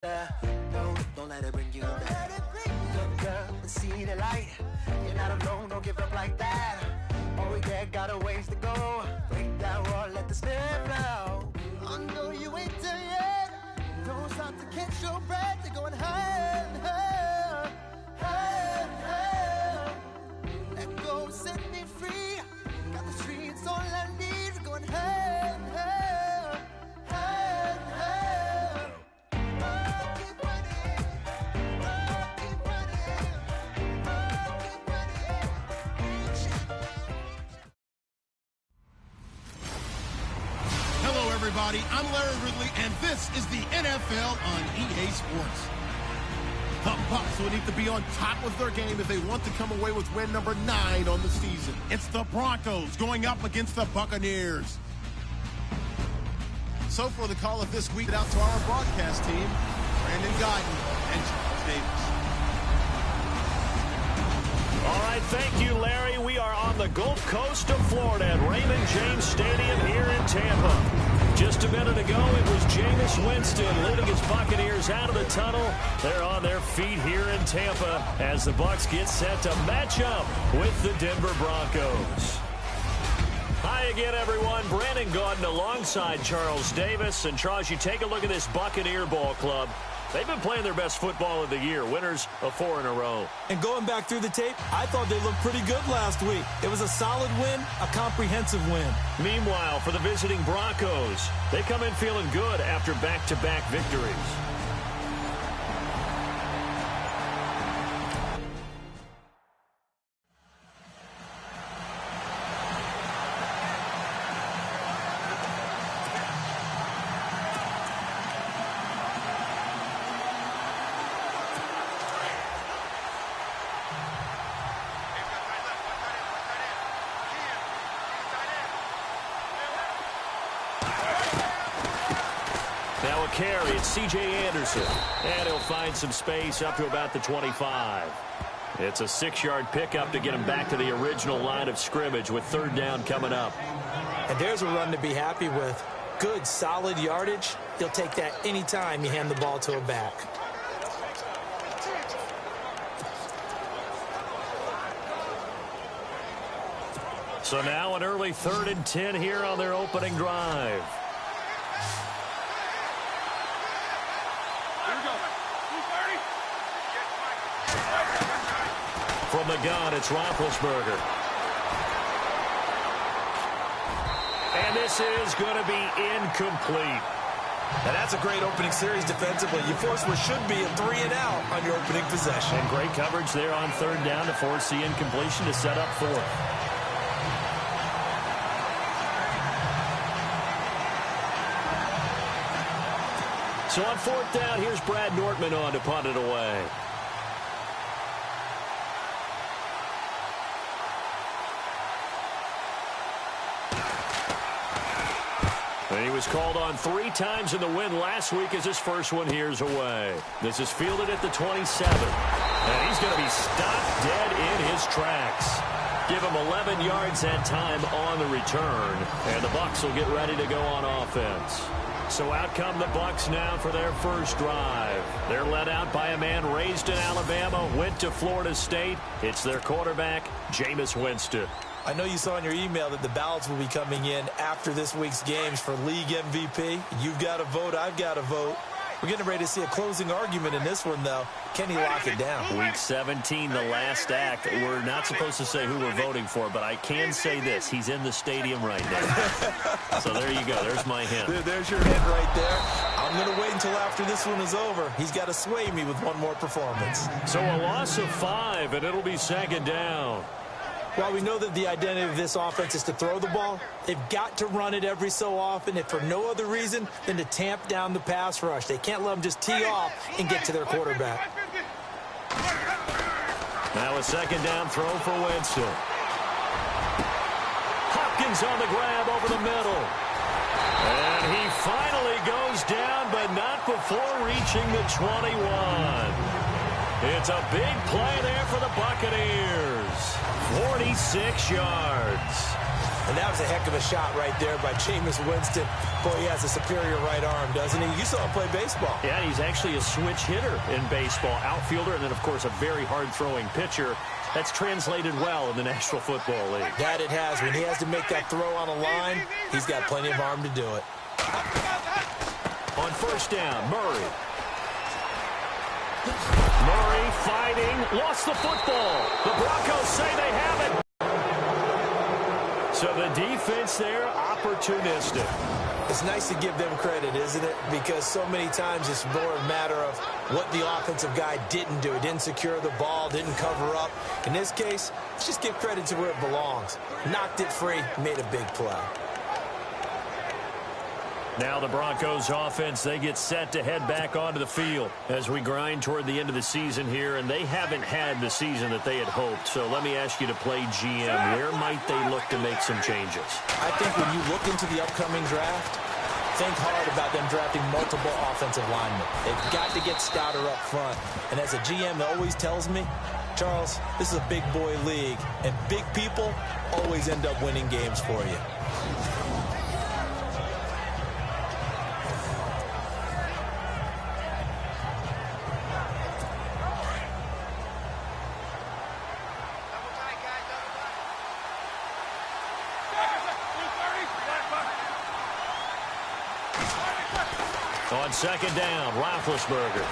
Don't let it bring you down. Look up and see the light. You're not alone, don't give up like that. All we got a ways to go. Break that wall, let the spirit flow. I know you ain't done yet. Don't stop to catch your breath. You're going higher and higher, higher and higher. Let go, set me free. Got the streets all I need. Going higher and higher, higher and higher. Keep running, keep running, keep running. Hello, everybody. I'm Larry Ridley, and this is the NFL on EA Sports. The Bucs will need to be on top of their game if they want to come away with win number 9 on the season. It's the Broncos going up against the Buccaneers. So for the call of this week, out to our broadcast team, Brandon Guyton and Charles Davis. All right, thank you, Larry. We are on the Gulf Coast of Florida at Raymond James Stadium here in Tampa. Just a minute ago, it was Jameis Winston leading his Buccaneers out of the tunnel. They're on their feet here in Tampa as the Bucs get set to match up with the Denver Broncos. Hi again, everyone. Brandon Guyton alongside Charles Davis. And Charles, you take a look at this Buccaneer ball club. They've been playing their best football of the year, winners of 4 in a row. And going back through the tape, I thought they looked pretty good last week. It was a solid win, a comprehensive win. Meanwhile, for the visiting Broncos, they come in feeling good after back-to-back victories. Now a carry, it's C.J. Anderson. And he'll find some space up to about the 25. It's a 6-yard pickup to get him back to the original line of scrimmage with 3rd down coming up. And there's a run to be happy with. Good, solid yardage. He'll take that anytime you hand the ball to a back. So now an early 3rd and 10 here on their opening drive. From the gun, it's Roethlisberger. And this is going to be incomplete. And that's a great opening series defensively. You force what should be a 3-and-out on your opening possession. And great coverage there on 3rd down to force the incompletion to set up 4th. So on 4th down, here's Brad Nortman on to punt it away. And he was called on 3 times in the win last week as his first one here's away. This is fielded at the 27. And he's going to be stopped dead in his tracks. Give him 11 yards that time on the return. And the Bucs will get ready to go on offense. So out come the Bucs now for their first drive. They're led out by a man raised in Alabama, went to Florida State. It's their quarterback, Jameis Winston. I know you saw in your email that the ballots will be coming in after this week's games for league MVP. You've got a vote, I've got a vote. We're getting ready to see a closing argument in this one, though. Can he lock it down? Week 17, the last act. We're not supposed to say who we're voting for, but I can say this. He's in the stadium right now. So there you go. There's my hint. There's your hint right there. I'm going to wait until after this one is over. He's got to sway me with one more performance. So a loss of 5, and it'll be 2nd down. While we know that the identity of this offense is to throw the ball, they've got to run it every so often, if for no other reason than to tamp down the pass rush. They can't let them just tee off and get to their quarterback. Now a 2nd down throw for Winston. Hopkins on the grab over the middle. And he finally goes down, but not before reaching the 21. It's a big play there for the Buccaneers. 46 yards. And that was a heck of a shot right there by Jameis Winston. Boy, he has a superior right arm, doesn't he? You saw him play baseball. Yeah, he's actually a switch hitter in baseball. Outfielder, and then, of course, a very hard-throwing pitcher. That's translated well in the National Football League. That it has. When he has to make that throw on a line, he's got plenty of arm to do it. On first down, Murray. Murray fighting, lost the football. The Broncos say they have it. So the defense there, opportunistic. It's nice to give them credit, isn't it? Because so many times it's more a matter of what the offensive guy didn't do. He didn't secure the ball, didn't cover up. In this case, let's just give credit to where it belongs. Knocked it free, made a big play. Now the Broncos offense, they get set to head back onto the field as we grind toward the end of the season here, and they haven't had the season that they had hoped. So let me ask you to play GM. Where might they look to make some changes? I think when you look into the upcoming draft, think hard about them drafting multiple offensive linemen. They've got to get stouter up front. And as a GM that always tells me, Charles, this is a big boy league, and big people always end up winning games for you. On second down, Roethlisberger.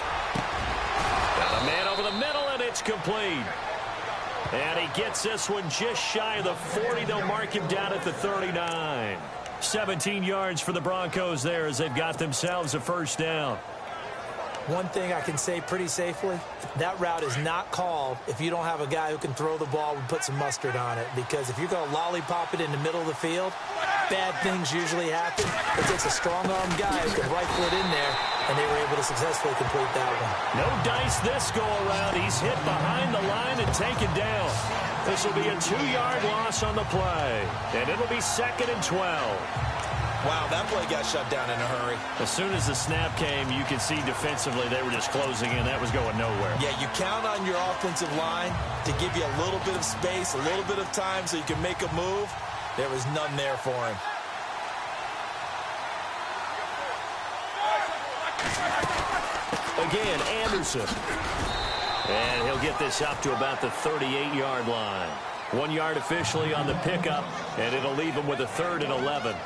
Got a man over the middle, and it's complete. And he gets this one just shy of the 40. They'll mark him down at the 39. 17 yards for the Broncos there as they've got themselves a first down. One thing I can say pretty safely, that route is not called if you don't have a guy who can throw the ball and put some mustard on it. Because if you're going to lollipop it in the middle of the field, bad things usually happen. It takes a strong-armed guy who can rifle it in there, and they were able to successfully complete that one. No dice this go-around. He's hit behind the line and taken down. This will be a 2-yard loss on the play, and it'll be 2nd and 12. Wow, that play got shut down in a hurry. As soon as the snap came, you could see defensively they were just closing in. That was going nowhere. Yeah, you count on your offensive line to give you a little bit of space, a little bit of time so you can make a move. There was none there for him. Again, Anderson. And he'll get this up to about the 38-yard line. 1 yard officially on the pickup, and it'll leave him with a 3rd and 11.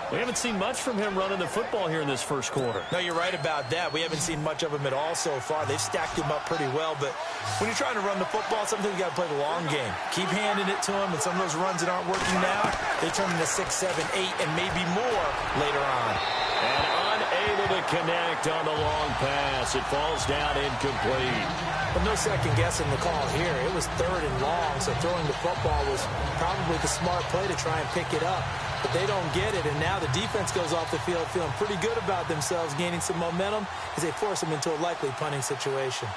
We haven't seen much from him running the football here in this first quarter. No, you're right about that. We haven't seen much of him at all so far. They've stacked him up pretty well, but when you're trying to run the football, sometimes you got to play the long game. Keep handing it to him, and some of those runs that aren't working now, they turn into 6, 7, 8, and maybe more later on. And unable to connect on the long pass. It falls down incomplete. But no second guessing the call here. It was 3rd and long, so throwing the football was probably the smart play to try and pick it up. But they don't get it, and now the defense goes off the field feeling pretty good about themselves, gaining some momentum as they force them into a likely punting situation.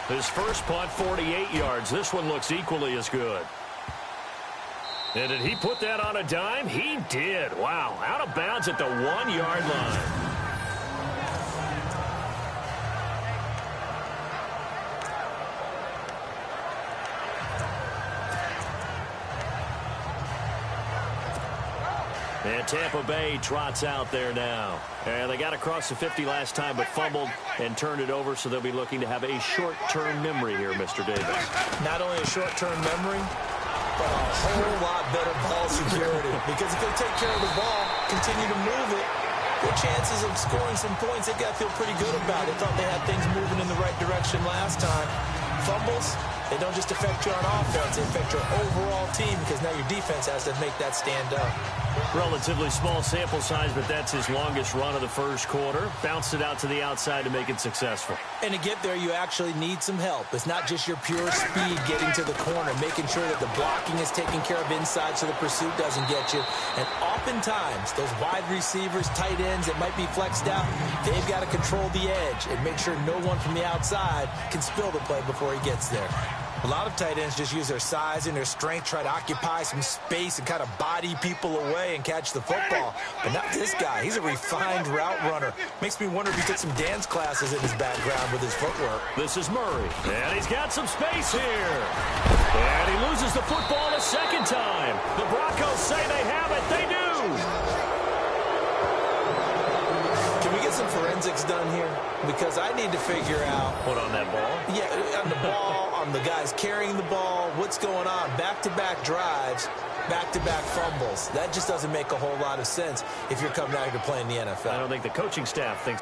His first punt, 48 yards. This one looks equally as good. And did he put that on a dime? He did. Wow, out of bounds at the 1-yard line. And Tampa Bay trots out there now. And they got across the 50 last time, but fumbled and turned it over, so they'll be looking to have a short-term memory here, Mr. Davis. Not only a short-term memory, but a whole lot better ball security. Because if they take care of the ball, continue to move it, their chances of scoring some points, they've got to feel pretty good about it. They thought they had things moving in the right direction last time. Fumbles, they don't just affect you on offense, they affect your overall team because now your defense has to make that stand up. Relatively small sample size, but that's his longest run of the first quarter. Bounced it out to the outside to make it successful. And to get there, you actually need some help. It's not just your pure speed getting to the corner, making sure that the blocking is taken care of inside so the pursuit doesn't get you. And oftentimes, those wide receivers, tight ends that might be flexed out, they've got to control the edge and make sure no one from the outside can spill the play before he gets there. A lot of tight ends just use their size and their strength, try to occupy some space and kind of body people away and catch the football. But not this guy. He's a refined route runner. Makes me wonder if he took some dance classes in his background with his footwork. This is Murray, and he's got some space here. And he loses the football a second time. The Broncos say they have it. They do. Can we get some forensics done here? Because I need to figure out... What, on that ball? Yeah, on the ball, on the guys carrying the ball. What's going on? Back-to-back drives, back-to-back fumbles. That just doesn't make a whole lot of sense if you're coming out here to play in the NFL. I don't think the coaching staff thinks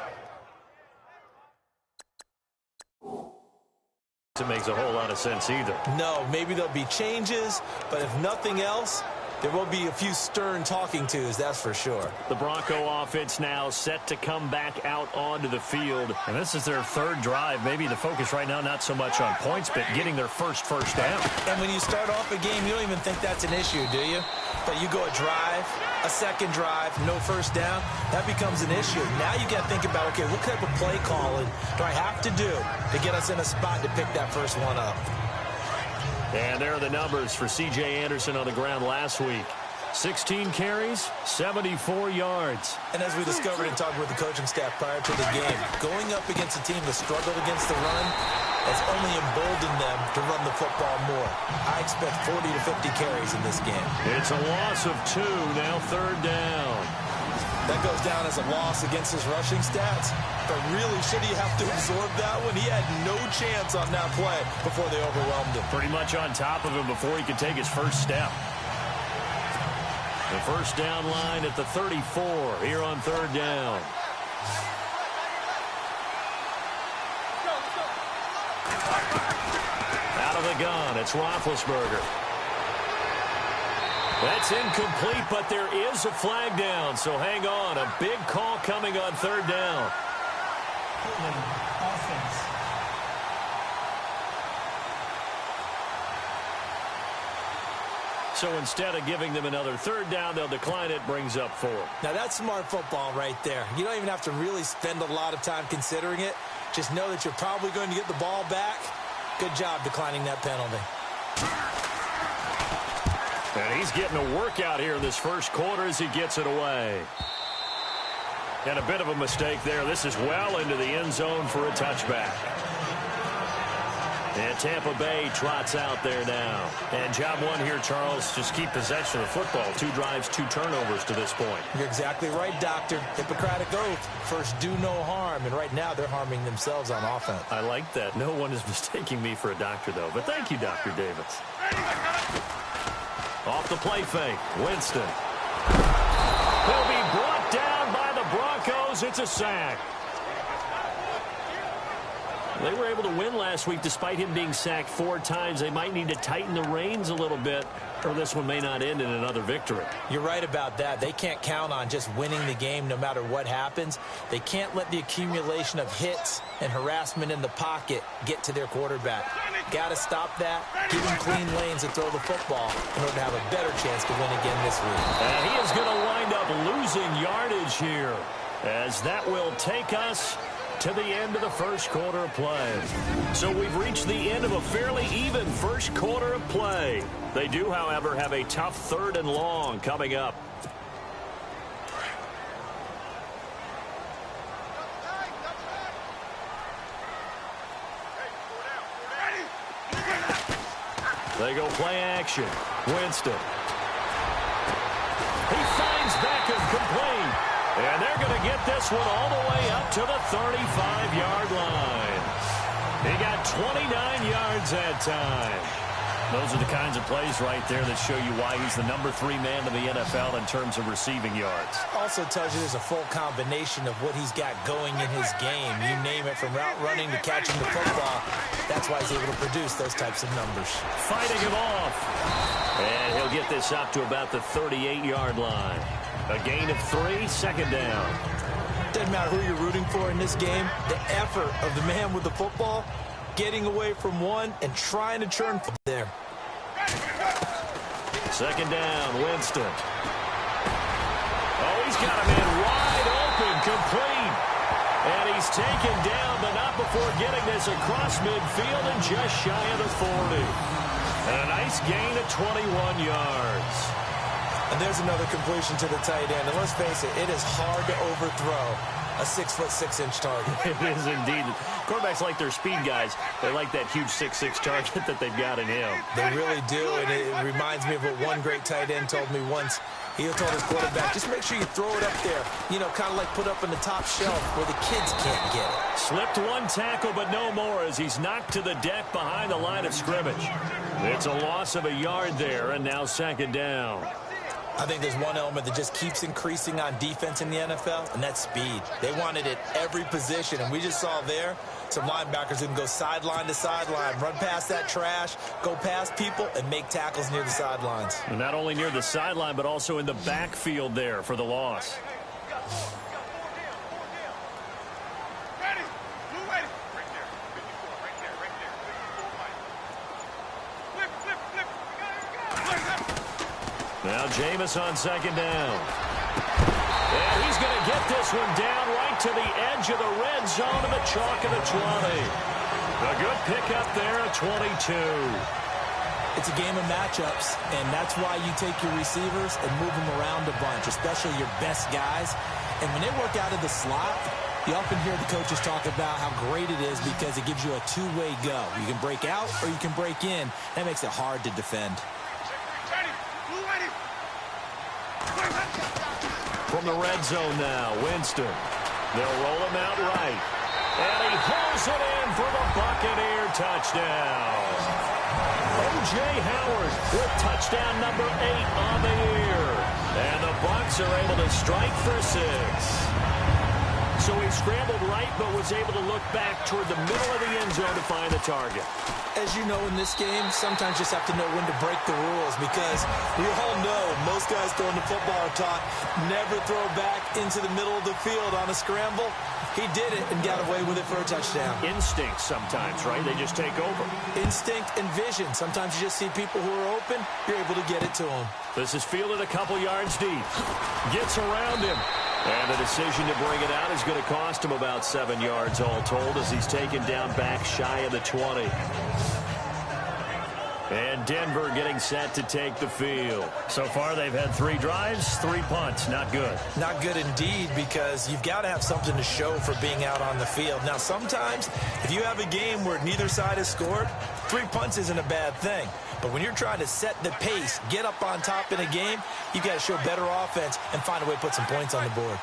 it makes a whole lot of sense either. No, maybe there'll be changes, but if nothing else, there will be a few stern talking tos, that's for sure. The Bronco offense now set to come back out onto the field. And this is their third drive. Maybe the focus right now not so much on points, but getting their first down. And when you start off a game, you don't even think that's an issue, do you? But you go a drive, a second drive, no first down, that becomes an issue. Now you got to think about, okay, what type of play calling do I have to do to get us in a spot to pick that first one up? And there are the numbers for C.J. Anderson on the ground last week. 16 carries, 74 yards. And as we discovered in talking with the coaching staff prior to the game, going up against a team that struggled against the run has only emboldened them to run the football more. I expect 40 to 50 carries in this game. It's a loss of 2, now third down. That goes down as a loss against his rushing stats. But really, should he have to absorb that one? He had no chance on that play before they overwhelmed him. Pretty much on top of him before he could take his first step. The first down line at the 34 here on third down. Out of the gun, it's Roethlisberger. That's incomplete, but there is a flag down, so hang on. A big call coming on third down. Offense. So instead of giving them another third down, they'll decline it, brings up 4. Now that's smart football right there. You don't even have to really spend a lot of time considering it. Just know that you're probably going to get the ball back. Good job declining that penalty. And he's getting a workout here in this first quarter as he gets it away. And a bit of a mistake there. This is well into the end zone for a touchback. And Tampa Bay trots out there now. And job one here, Charles, just keep possession of the football. 2 drives, 2 turnovers to this point. You're exactly right, Doctor. Hippocratic oath. First, do no harm. And right now, they're harming themselves on offense. I like that. No one is mistaking me for a doctor, though. But thank you, Dr. Davis. Off the play fake, Winston. He'll be brought down by the Broncos. It's a sack. They were able to win last week despite him being sacked 4 times. They might need to tighten the reins a little bit, or this one may not end in another victory. You're right about that. They can't count on just winning the game no matter what happens. They can't let the accumulation of hits and harassment in the pocket get to their quarterback. Got to stop that, give him clean lanes to throw the football in order to have a better chance to win again this week. And he is going to wind up losing yardage here, as that will take us to the end of the first quarter of play. So we've reached the end of a fairly even first quarter of play. They do, however, have a tough 3rd and long coming up. They go play action. Winston. He finds Beckham complete. And they're going to get this one all the way up to the 35-yard line. He got 29 yards that time. Those are the kinds of plays right there that show you why he's the number 3 man in the NFL in terms of receiving yards. Also tells you there's a full combination of what he's got going in his game. You name it, from route running to catching the football. That's why he's able to produce those types of numbers. Fighting him off. And he'll get this up to about the 38-yard line. A gain of 3, second down. Doesn't matter who you're rooting for in this game. The effort of the man with the football, getting away from one and trying to churn there. Second down, Winston. Oh, he's got a man wide open, complete. And he's taken down, but not before getting this across midfield and just shy of the 40. And a nice gain of 21 yards. And there's another completion to the tight end. And let's face it, it is hard to overthrow a 6'6" target. It is indeed. Quarterbacks like their speed guys. They like that huge 6'6" target that they've got in him. They really do, and it reminds me of what one great tight end told me once. He told his quarterback, just make sure you throw it up there, you know, kind of like put up on the top shelf where the kids can't get it. Slipped one tackle, but no more as he's knocked to the deck behind the line of scrimmage. It's a loss of a yard there, and now second down. I think there's one element that just keeps increasing on defense in the NFL, and that's speed. They want it at every position, and we just saw there some linebackers who can go sideline to sideline, run past that trash, go past people, and make tackles near the sidelines. And not only near the sideline, but also in the backfield there for the loss. Now Jameis on second down. And he's going to get this one down right to the edge of the red zone of the chalk of the 20. A good pickup there at 22. It's a game of matchups, and that's why you take your receivers and move them around a bunch, especially your best guys. And when they work out of the slot, you often hear the coaches talk about how great it is because it gives you a two-way go. You can break out or you can break in. That makes it hard to defend. From the red zone now, Winston. They'll roll him out right. And he hauls it in for the Buccaneer touchdown. O.J. Howard with touchdown number 8 on the year. And the Bucs are able to strike for 6. So he scrambled right, but was able to look back toward the middle of the end zone to find the target. As you know, in this game, sometimes you just have to know when to break the rules because we all know most guys throwing the football are taught never throw back into the middle of the field on a scramble. He did it and got away with it for a touchdown. Instinct sometimes, right? They just take over. Instinct and vision. Sometimes you just see people who are open, you're able to get it to them. This is fielded a couple yards deep. Gets around him. And the decision to bring it out is going to cost him about 7 yards all told as he's taken down back shy of the 20. And Denver getting set to take the field. So far they've had 3 drives, 3 punts. Not good. Not good indeed because you've got to have something to show for being out on the field. Now sometimes if you have a game where neither side has scored, 3 punts isn't a bad thing. But when you're trying to set the pace, get up on top in a game, you've got to show better offense and find a way to put some points on the board.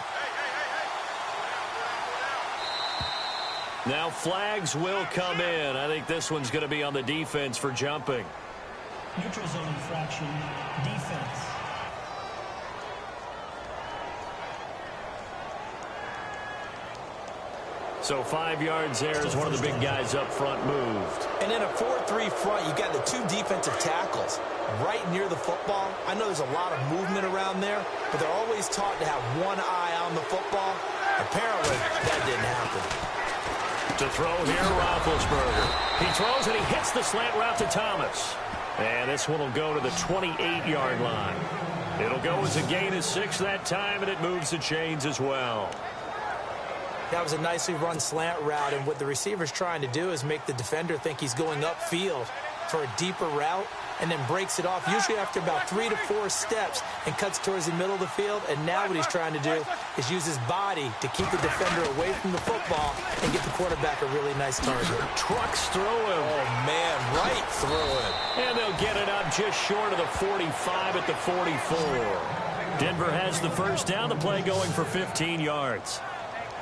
Now flags will come in. I think this one's going to be on the defense for jumping. Neutral zone infraction, defense. So 5 yards there as one of the big guys up front moved. And in a 4-3 front, you've got the 2 defensive tackles right near the football. I know there's a lot of movement around there, but they're always taught to have one eye on the football. Apparently, that didn't happen. To throw here, Roethlisberger. He throws and he hits the slant route to Thomas. And this one will go to the 28-yard line. It'll go as a gain of 6 that time, and it moves the chains as well. That was a nicely run slant route, and what the receiver's trying to do is make the defender think he's going upfield for a deeper route and then breaks it off, usually after about 3 to 4 steps, and cuts towards the middle of the field. And now what he's trying to do is use his body to keep the defender away from the football and get the quarterback a really nice target. Trucks through him. Oh, man, right through him. And they'll get it up just short of the 45 at the 44. Denver has the first down, the play going for 15 yards.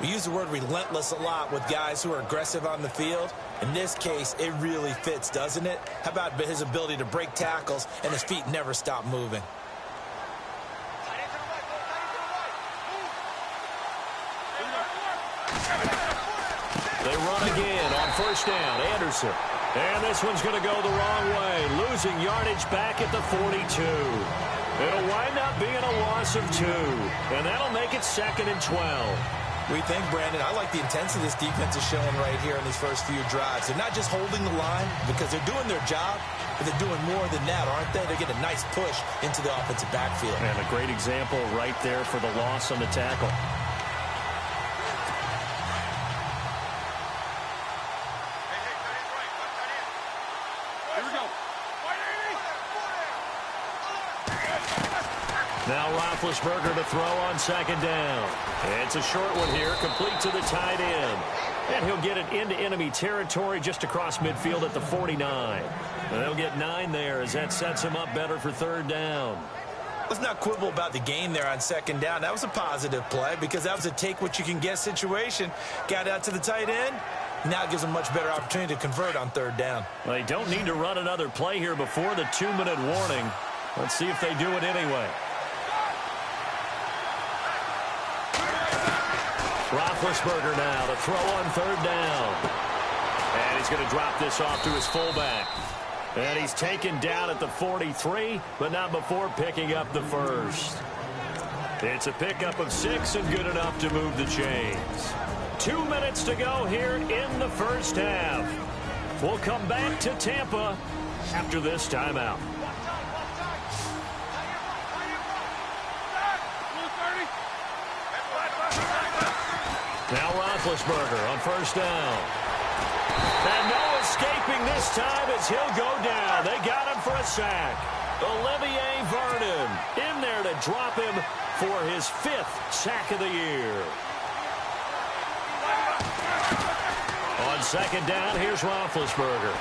We use the word relentless a lot with guys who are aggressive on the field. In this case, it really fits, doesn't it? How about his ability to break tackles and his feet never stop moving? They run again on first down. Anderson. And this one's going to go the wrong way. Losing yardage back at the 42. It'll wind up being a loss of 2. And that'll make it 2nd and 12. We think, Brandon, I like the intensity this defense is showing right here in these first few drives. They're not just holding the line because they're doing their job, but they're doing more than that, aren't they? They're getting a nice push into the offensive backfield. And a great example right there for the loss on the tackle. Now Roethlisberger to throw on second down. It's a short one here, complete to the tight end. And he'll get it into enemy territory just across midfield at the 49. And they'll get 9 there as that sets him up better for third down. Let's not quibble about the gain there on second down. That was a positive play because that was a take-what-you-can-get situation. Got out to the tight end. Now it gives them a much better opportunity to convert on third down. They don't need to run another play here before the 2-minute warning. Let's see if they do it anyway. Roethlisberger now to throw on third down. And he's going to drop this off to his fullback. And he's taken down at the 43, but not before picking up the first. It's a pickup of 6 and good enough to move the chains. 2 minutes to go here in the first half. We'll come back to Tampa after this timeout. Now Roethlisberger on first down. And no escaping this time as he'll go down. They got him for a sack. Olivier Vernon in there to drop him for his 5th sack of the year. On second down, here's Roethlisberger.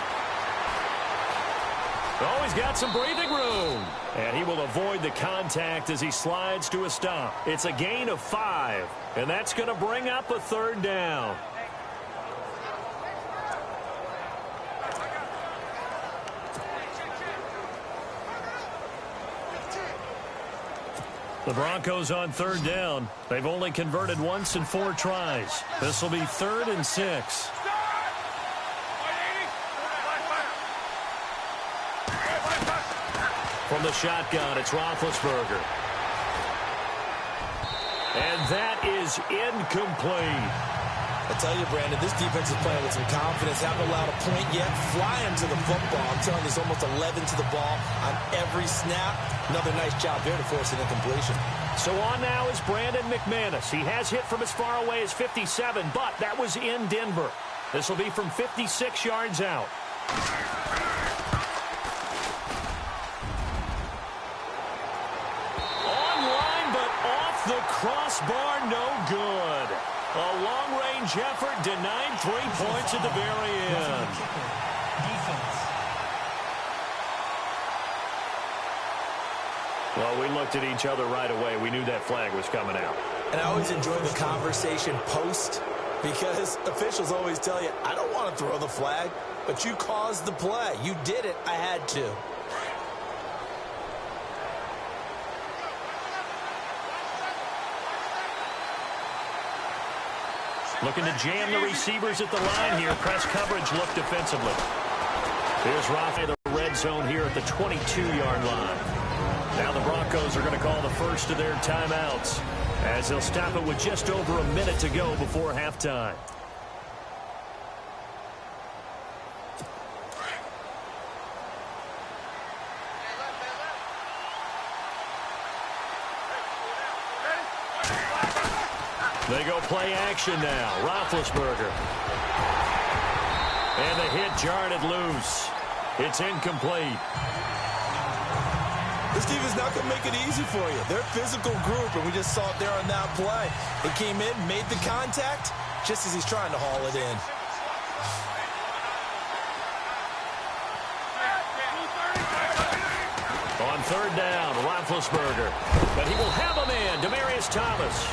Oh, he's got some breathing room. And he will avoid the contact as he slides to a stop. It's a gain of 5. And that's going to bring up a third down. The Broncos on third down. They've only converted once in 4 tries. This will be 3rd and 6. From the shotgun, it's Roethlisberger. And that is incomplete. I tell you, Brandon, this defense is playing with some confidence. Haven't allowed a point yet. Flying to the football. I'm telling you, there's almost 11 to the ball on every snap. Another nice job there to force an incompletion. So on now is Brandon McManus. He has hit from as far away as 57, but that was in Denver. This will be from 56 yards out. Online, but off the crossbar, no good. A long-range effort denied 3 points at the very end. Defense. Well, we looked at each other right away. We knew that flag was coming out. And I always enjoy the conversation post because officials always tell you, I don't want to throw the flag, but you caused the play. You did it. I had to. Looking to jam the receivers at the line here. Press coverage look defensively. Here's Rafa, the red zone here at the 22-yard line. Now the Broncos are going to call the first of their timeouts as they'll stop it with just over a minute to go before halftime. They go play action now. Roethlisberger. And the hit jarred it loose. It's incomplete. This defense is not going to make it easy for you. They're a physical group, and we just saw it there on that play. He came in, made the contact, just as he's trying to haul it in. On third down, Roethlisberger. But he will have a man, Demaryius Thomas.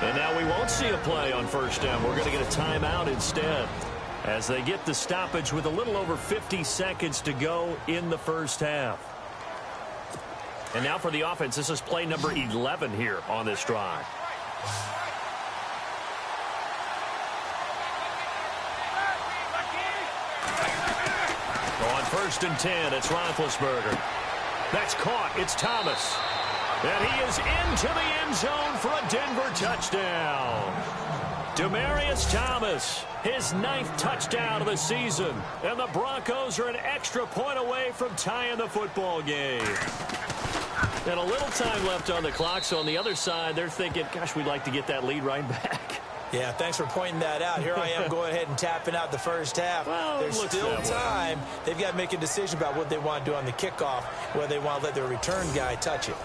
And now we won't see a play on first down. We're going to get a timeout instead as they get the stoppage with a little over 50 seconds to go in the first half. And now for the offense, this is play number 11 here on this drive. On 1st and 10, it's Roethlisberger. That's caught. It's Thomas. And he is into the end zone for a Denver touchdown. Demaryius Thomas, his 9th touchdown of the season. And the Broncos are an extra point away from tying the football game. And a little time left on the clock, so on the other side, they're thinking, gosh, we'd like to get that lead right back. Yeah, thanks for pointing that out. Here I am going ahead and tapping out the first half. Well, there's still time. They've got to make a decision about what they want to do on the kickoff, whether they want to let their return guy touch it.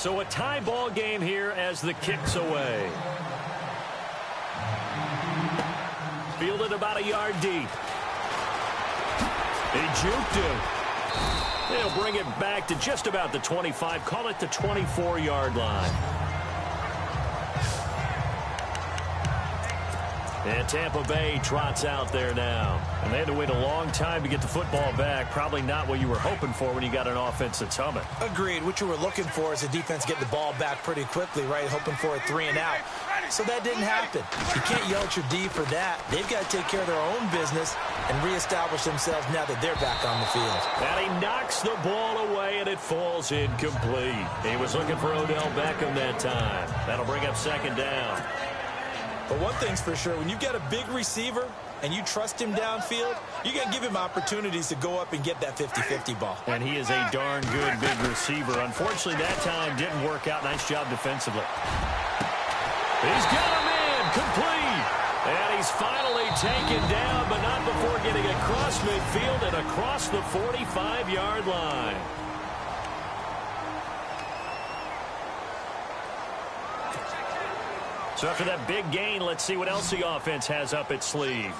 So a tie ball game here as the kick's away. Fielded about a yard deep. He juked him. They'll bring it back to just about the 25. Call it the 24-yard line. And Tampa Bay trots out there now. And they had to wait a long time to get the football back. Probably not what you were hoping for when you got an offense that's humming. Agreed. What you were looking for is the defense getting the ball back pretty quickly, right? Hoping for a 3 and out. So that didn't happen. You can't yell at your D for that. They've got to take care of their own business and reestablish themselves now that they're back on the field. And he knocks the ball away, and it falls incomplete. He was looking for Odell Beckham that time. That'll bring up second down. But one thing's for sure, when you've got a big receiver and you trust him downfield, you're going to give him opportunities to go up and get that 50-50 ball. And he is a darn good big receiver. Unfortunately, that time didn't work out. Nice job defensively. He's got him in, complete. And he's finally taken down, but not before getting across midfield and across the 45-yard line. So after that big gain, let's see what else the offense has up its sleeve.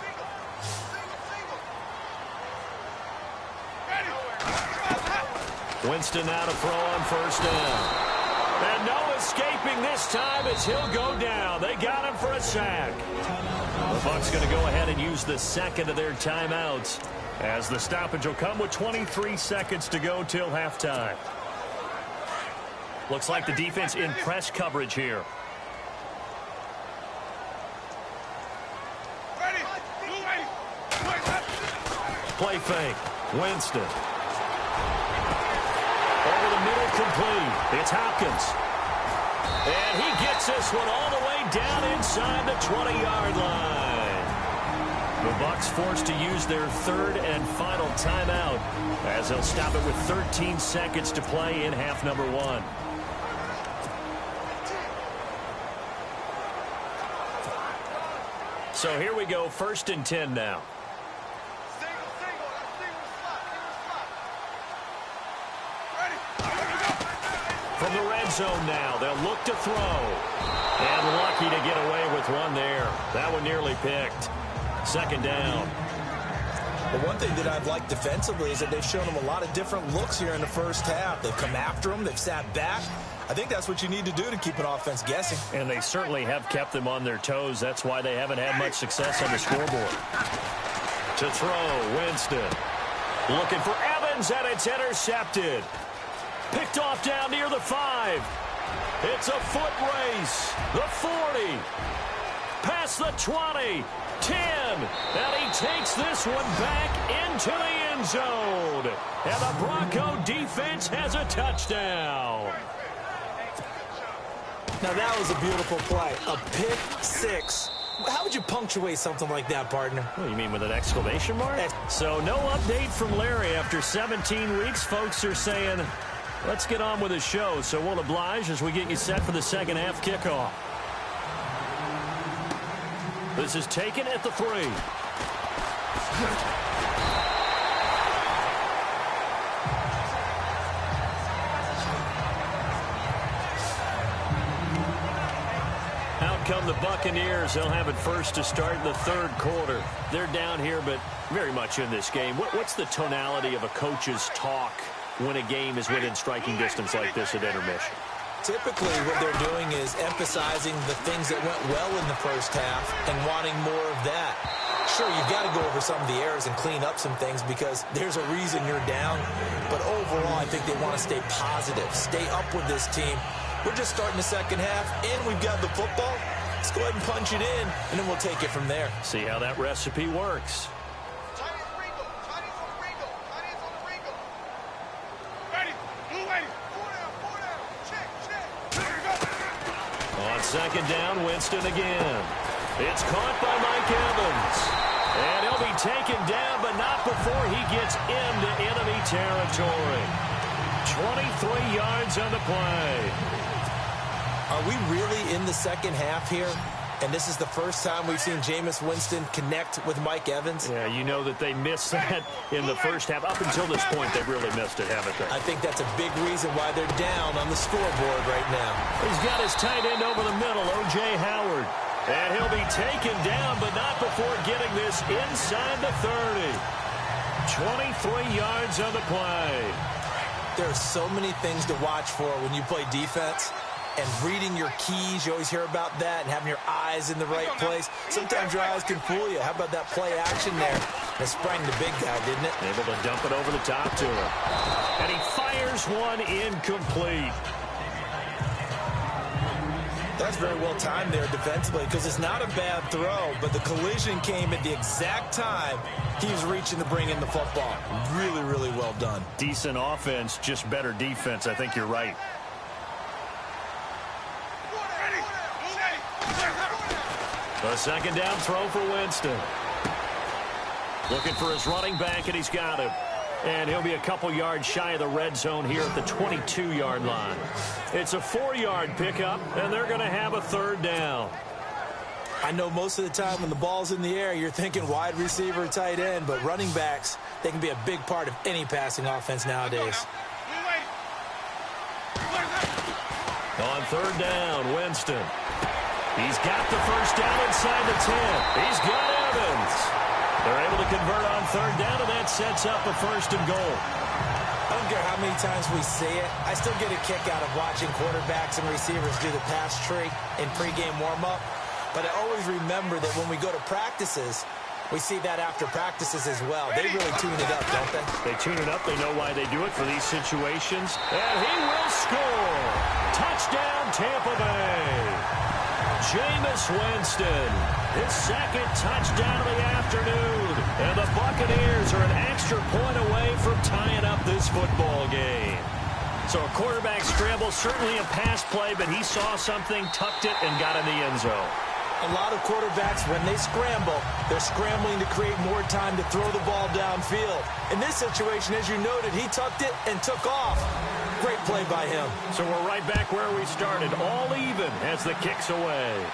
Winston now to throw on first down. And no escaping this time as he'll go down. They got him for a sack. The Bucs going to go ahead and use the second of their timeouts as the stoppage will come with 23 seconds to go till halftime. Looks like the defense in press coverage here. Play fake. Winston. Over the middle, complete. It's Hopkins. And he gets this one all the way down inside the 20-yard line. The Bucs forced to use their third and final timeout as they'll stop it with 13 seconds to play in half number one. So here we go, 1st and 10 now. From the red zone now, they'll look to throw. And lucky to get away with one there. That one nearly picked. Second down. But one thing that I've liked defensively is that they've shown them a lot of different looks here in the first half. They've come after them. They've sat back. I think that's what you need to do to keep an offense guessing. And they certainly have kept them on their toes. That's why they haven't had much success on the scoreboard. To throw, Winston. Looking for Evans, and it's intercepted. Picked off down near the 5. It's a foot race. The 40. Past the 20. 10. And he takes this one back into the end zone. And the Bronco defense has a touchdown. Now that was a beautiful play. A pick six. How would you punctuate something like that, partner? What do you mean, with an exclamation mark? So no update from Larry after 17 weeks. Folks are saying, let's get on with the show. So we'll oblige as we get you set for the second half kickoff. This is taken at the 3. Out come the Buccaneers. They'll have it first to start the third quarter. They're down here, but very much in this game. What's the tonality of a coach's talk when a game is within striking distance like this at intermission? Typically, what they're doing is emphasizing the things that went well in the first half and wanting more of that. Sure, you've got to go over some of the errors and clean up some things because there's a reason you're down. But overall, I think they want to stay positive, stay up with this team. We're just starting the second half, and we've got the football. Let's go ahead and punch it in, and then we'll take it from there. See how that recipe works. On second down, Winston again. It's caught by Mike Evans. And he'll be taken down, but not before he gets into enemy territory. 23 yards on the play. Are we really in the second half here? And this is the first time we've seen Jameis Winston connect with Mike Evans. Yeah, you know that they missed that in the first half. Up until this point, they've really missed it, haven't they? I think that's a big reason why they're down on the scoreboard right now. He's got his tight end over the middle, O.J. Howard. And he'll be taken down, but not before getting this inside the 30. 23 yards on the play. There are so many things to watch for when you play defense. And reading your keys, you always hear about that, and having your eyes in the right place. Sometimes your eyes can fool you. How about that play action there? It sprang the big guy, didn't it? Able to dump it over the top to him. And he fires one incomplete. That's very well timed there defensively because it's not a bad throw, but the collision came at the exact time he was reaching to bring in the football. Really, really well done. Decent offense, just better defense. I think you're right. A second down throw for Winston. Looking for his running back, and he's got him. And he'll be a couple yards shy of the red zone here at the 22-yard line. It's a 4-yard pickup, and they're going to have a third down. I know most of the time when the ball's in the air, you're thinking wide receiver, tight end, but running backs, they can be a big part of any passing offense nowadays. On third down, Winston. He's got the first down inside the 10. He's got Evans. They're able to convert on third down, and that sets up a first and goal. I don't care how many times we say it. I still get a kick out of watching quarterbacks and receivers do the pass tree in pregame warm-up. But I always remember that when we go to practices, we see that after practices as well. They really tune it up, don't they? They tune it up. They know why they do it for these situations. And he will score. Touchdown, Tampa Bay. Jameis Winston, his second touchdown of the afternoon. And the Buccaneers are an extra point away from tying up this football game. So a quarterback scramble, certainly a pass play, but he saw something, tucked it, and got in the end zone. A lot of quarterbacks, when they scramble, they're scrambling to create more time to throw the ball downfield. In this situation, as you noted, he tucked it and took off. Great play by him. So we're right back where we started, all even as the kick's away.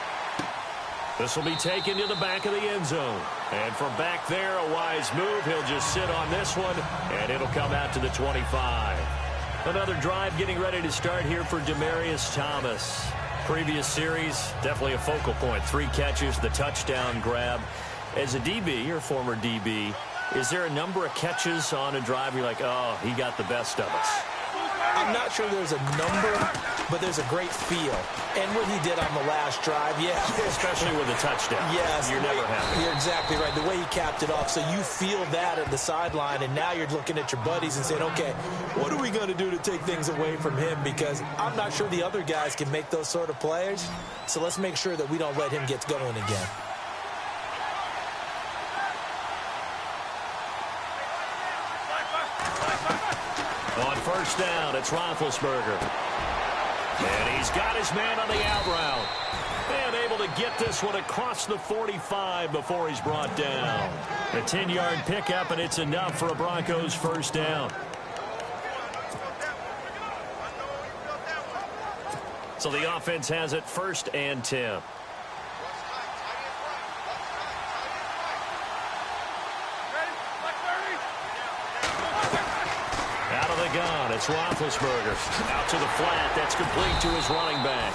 This will be taken to the back of the end zone. And from back there, a wise move. He'll just sit on this one, and it'll come out to the 25. Another drive getting ready to start here for Demaryius Thomas. Previous series, definitely a focal point. 3 catches, the touchdown grab. As a DB, or former DB, is there a number of catches on a drive you're like, oh, he got the best of us? I'm not sure there's a number, but there's a great feel. And what he did on the last drive, yeah. Especially with a touchdown. Yes. You're never happy. You're exactly right. The way he capped it off, so you feel that at the sideline, and now you're looking at your buddies and saying, okay, what are we going to do to take things away from him? Because I'm not sure the other guys can make those sort of plays. So let's make sure that we don't let him get going again. On first down, it's Roethlisberger. And he's got his man on the out route. And able to get this one across the 45 before he's brought down. A 10-yard pickup, and it's enough for a Broncos first down. So the offense has it 1st and 10. Gun. It's Roethlisberger. Out to the flat. That's complete to his running back.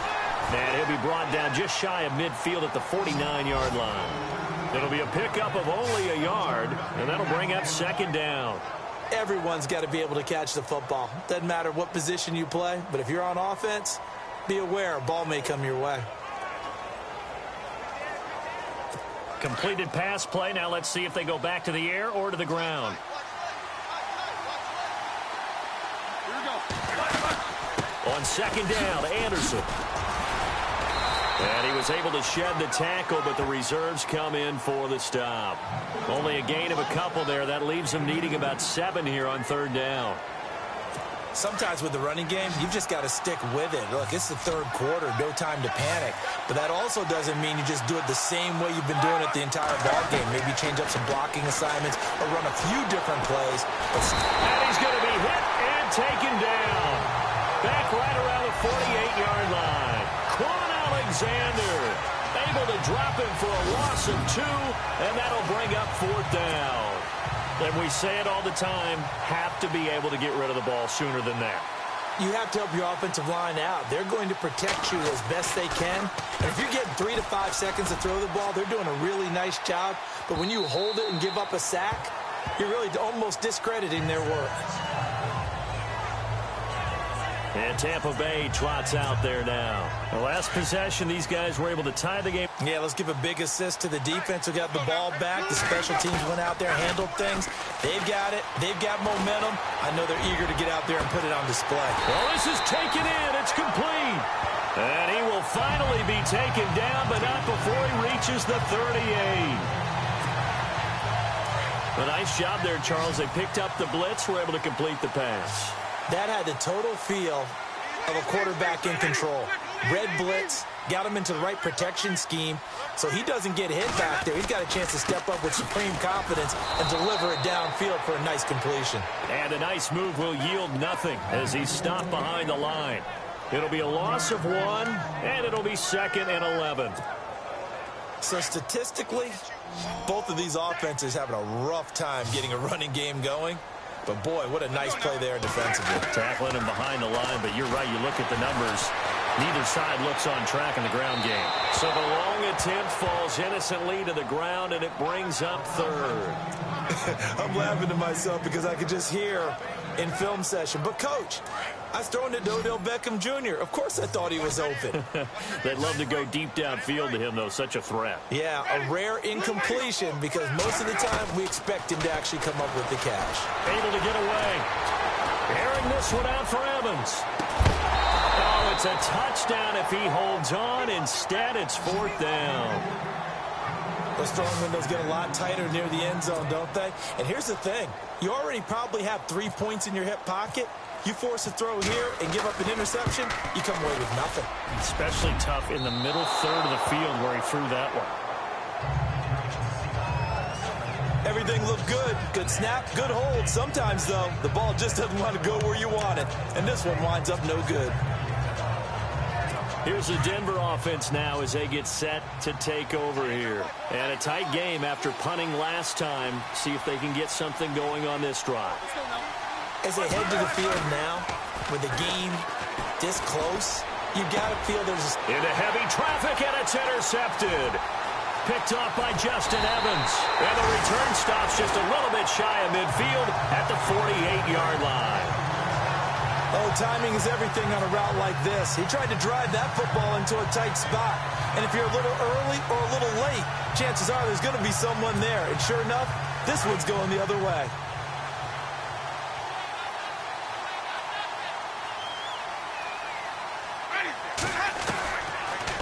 And he'll be brought down just shy of midfield at the 49-yard line. It'll be a pickup of only a yard, and that'll bring up 2nd down. Everyone's got to be able to catch the football. Doesn't matter what position you play, but if you're on offense, be aware a ball may come your way. Completed pass play. Now let's see if they go back to the air or to the ground. On 2nd down, Anderson. And he was able to shed the tackle, but the reserves come in for the stop. Only a gain of a couple there. That leaves them needing about 7 here on 3rd down. Sometimes with the running game, you've just got to stick with it. Look, it's the 3rd quarter, no time to panic. But that also doesn't mean you just do it the same way you've been doing it the entire ball game. Maybe change up some blocking assignments or run a few different plays. And he's going to be hit and taken down. Back right around the 48-yard line. Quan Alexander. able to drop him for a loss of 2, and that'll bring up 4th down. And we say it all the time, have to be able to get rid of the ball sooner than that. You have to help your offensive line out. They're going to protect you as best they can. And if you're getting 3 to 5 seconds to throw the ball, they're doing a really nice job. But when you hold it and give up a sack, you're really almost discrediting their work. And Tampa Bay trots out there now. The last possession, these guys were able to tie the game. Yeah, let's give a big assist to the defense who got the ball back. The special teams went out there, handled things. They've got it. They've got momentum. I know they're eager to get out there and put it on display. Well, this is taken in. It's complete. And he will finally be taken down, but not before he reaches the 38. A nice job there, Charles. They picked up the blitz, were able to complete the pass. That had the total feel of a quarterback in control. Red blitz, got him into the right protection scheme, so he doesn't get hit back there. He's got a chance to step up with supreme confidence and deliver it downfield for a nice completion. And a nice move will yield nothing as he's stopped behind the line. It'll be a loss of 1, and it'll be 2nd and 11. So statistically, both of these offenses having a rough time getting a running game going. But, boy, what a nice play there defensively. Tackling him behind the line, but you're right. You look at the numbers. Neither side looks on track in the ground game. So the long attempt falls innocently to the ground, and it brings up 3rd. I'm laughing to myself because I could just hear in film session. But, Coach, I was throwing to Odell Beckham Jr. Of course I thought he was open. They'd love to go deep downfield to him, though. Such a threat. Yeah, a rare incompletion because most of the time we expect him to actually come up with the catch. Able to get away. Airing this one out for Evans. Oh, it's a touchdown if he holds on. Instead, it's 4th down. Those throwing windows get a lot tighter near the end zone, don't they? And here's the thing. You already probably have 3 points in your hip pocket. You force a throw here and give up an interception, you come away with nothing. Especially tough in the middle third of the field where he threw that one. Everything looked good. Good snap, good hold. Sometimes, though, the ball just doesn't want to go where you want it. And this one winds up no good. Here's the Denver offense now as they get set to take over here. And a tight game after punting last time. See if they can get something going on this drive. As they head to the field now, with the game this close, you got to feel there's into heavy traffic, and it's intercepted. Picked off by Justin Evans. And the return stops just a little bit shy of midfield at the 48-yard line. Oh, timing is everything on a route like this. He tried to drive that football into a tight spot. And if you're a little early or a little late, chances are there's going to be someone there. And sure enough, this one's going the other way.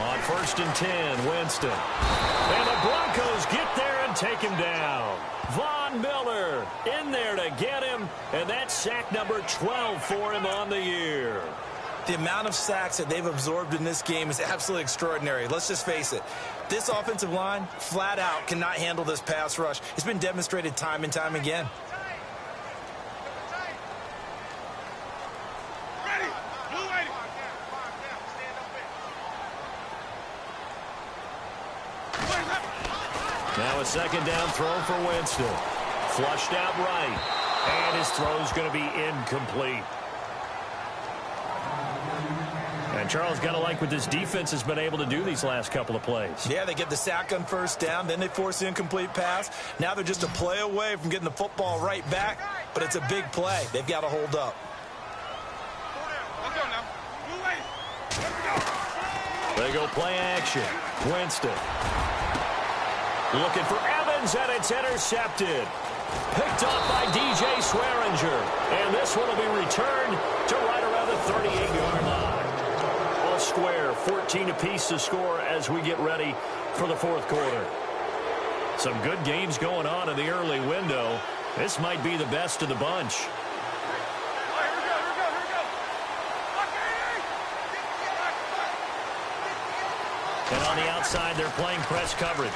On 1st and 10, Winston. And the Broncos get there and take him down. Von Miller in there to get him, and that's sack number 12 for him on the year. The amount of sacks that they've absorbed in this game is absolutely extraordinary. Let's just face it. This offensive line, flat out, cannot handle this pass rush. It's been demonstrated time and time again. Now a 2nd down throw for Winston. Flushed out right. And his throw's going to be incomplete. And Charles, got to like what this defense has been able to do these last couple of plays. Yeah, they get the sack on 1st down, then they force the incomplete pass. Now they're just a play away from getting the football right back, but it's a big play. They've got to hold up. They go play action. Winston. Looking for Evans, and it's intercepted. Picked off by DJ Swearinger. And this one will be returned to right around the 38-yard line. All square, 14 apiece to score as we get ready for the 4th quarter. Some good games going on in the early window. This might be the best of the bunch. And on the outside, they're playing press coverage.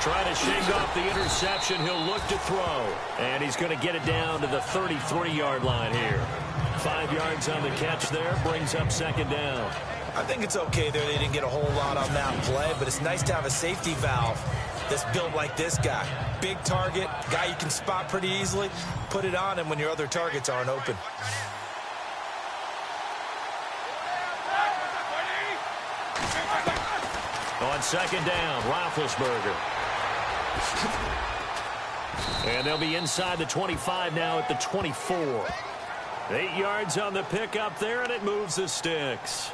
Trying to shake off the interception. He'll look to throw. And he's going to get it down to the 33-yard line here. 5 yards on the catch there. Brings up 2nd down. I think it's okay there. They didn't get a whole lot on that play, but it's nice to have a safety valve that's built like this guy. Big target, guy you can spot pretty easily. Put it on him when your other targets aren't open. On second down, Roethlisberger. And they'll be inside the 25 now at the 24. 8 yards on the pickup there, and it moves the sticks.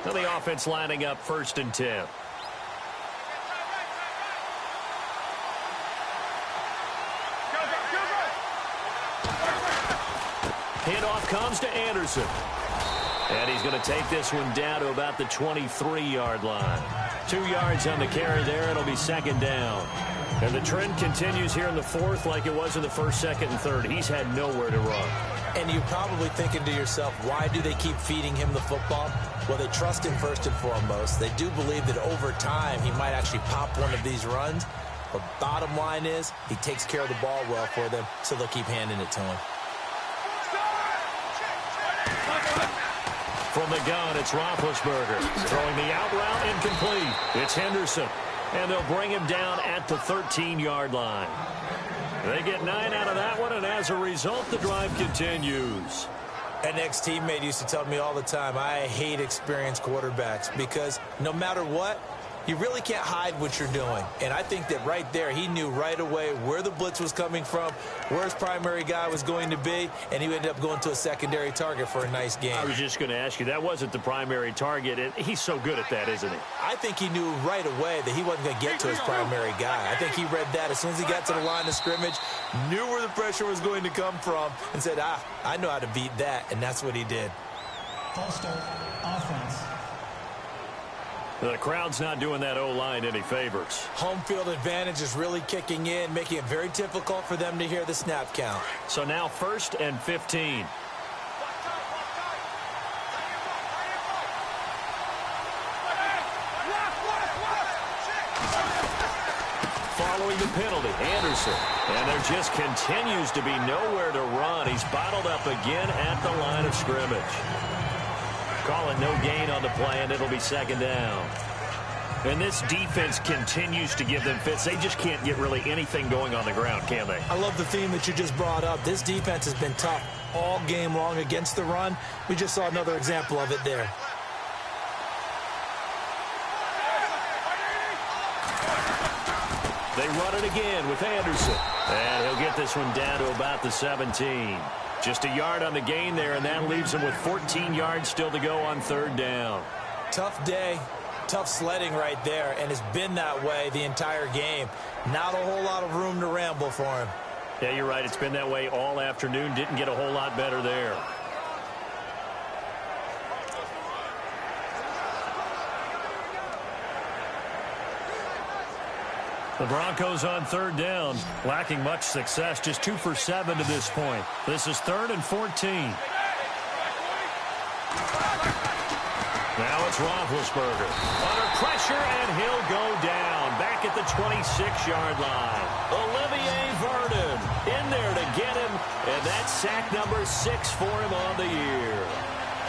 So the offense lining up 1st and 10. Handoff comes to Anderson. And he's going to take this one down to about the 23-yard line. 2 yards on the carry there. It'll be 2nd down. And the trend continues here in the 4th like it was in the 1st, 2nd, and 3rd. He's had nowhere to run. And you're probably thinking to yourself, why do they keep feeding him the football? Well, they trust him first and foremost. They do believe that over time he might actually pop one of these runs. But bottom line is he takes care of the ball well for them, so they'll keep handing it to him. From the gun, it's Roethlisberger. Throwing the out route incomplete. It's Henderson. And they'll bring him down at the 13-yard line. They get 9 out of that one, and as a result, the drive continues. An ex-teammate used to tell me all the time, I hate experienced quarterbacks because no matter what, you really can't hide what you're doing. And I think that right there, he knew right away where the blitz was coming from, where his primary guy was going to be, and he ended up going to a secondary target for a nice game. I was just going to ask you, that wasn't the primary target, and he's so good at that, isn't he? I think he knew right away that he wasn't going to get to his primary guy. I think he read that as soon as he got to the line of scrimmage, knew where the pressure was going to come from, and said, I know how to beat that, and that's what he did. False start, offense. The crowd's not doing that O-line any favors. Home field advantage is really kicking in, making it very difficult for them to hear the snap count. So now 1st and 15. Following the penalty, Anderson. And there just continues to be nowhere to run. He's bottled up again at the line of scrimmage. Call it no gain on the play, and it'll be 2nd down. And this defense continues to give them fits. They just can't get really anything going on the ground, can they? I love the theme that you just brought up. This defense has been tough all game long against the run. We just saw another example of it there. They run it again with Anderson. And he'll get this one down to about the 17. Just a yard on the gain there, and that leaves him with 14 yards still to go on 3rd down. Tough day, tough sledding right there, and it's been that way the entire game. Not a whole lot of room to ramble for him. Yeah, you're right. It's been that way all afternoon. Didn't get a whole lot better there. The Broncos on 3rd down, lacking much success, just 2 for 7 to this point. This is 3rd and 14. Now it's Roethlisberger. Under pressure, and he'll go down back at the 26-yard line. Olivier Vernon in there to get him, and that's sack number 6 for him on the year.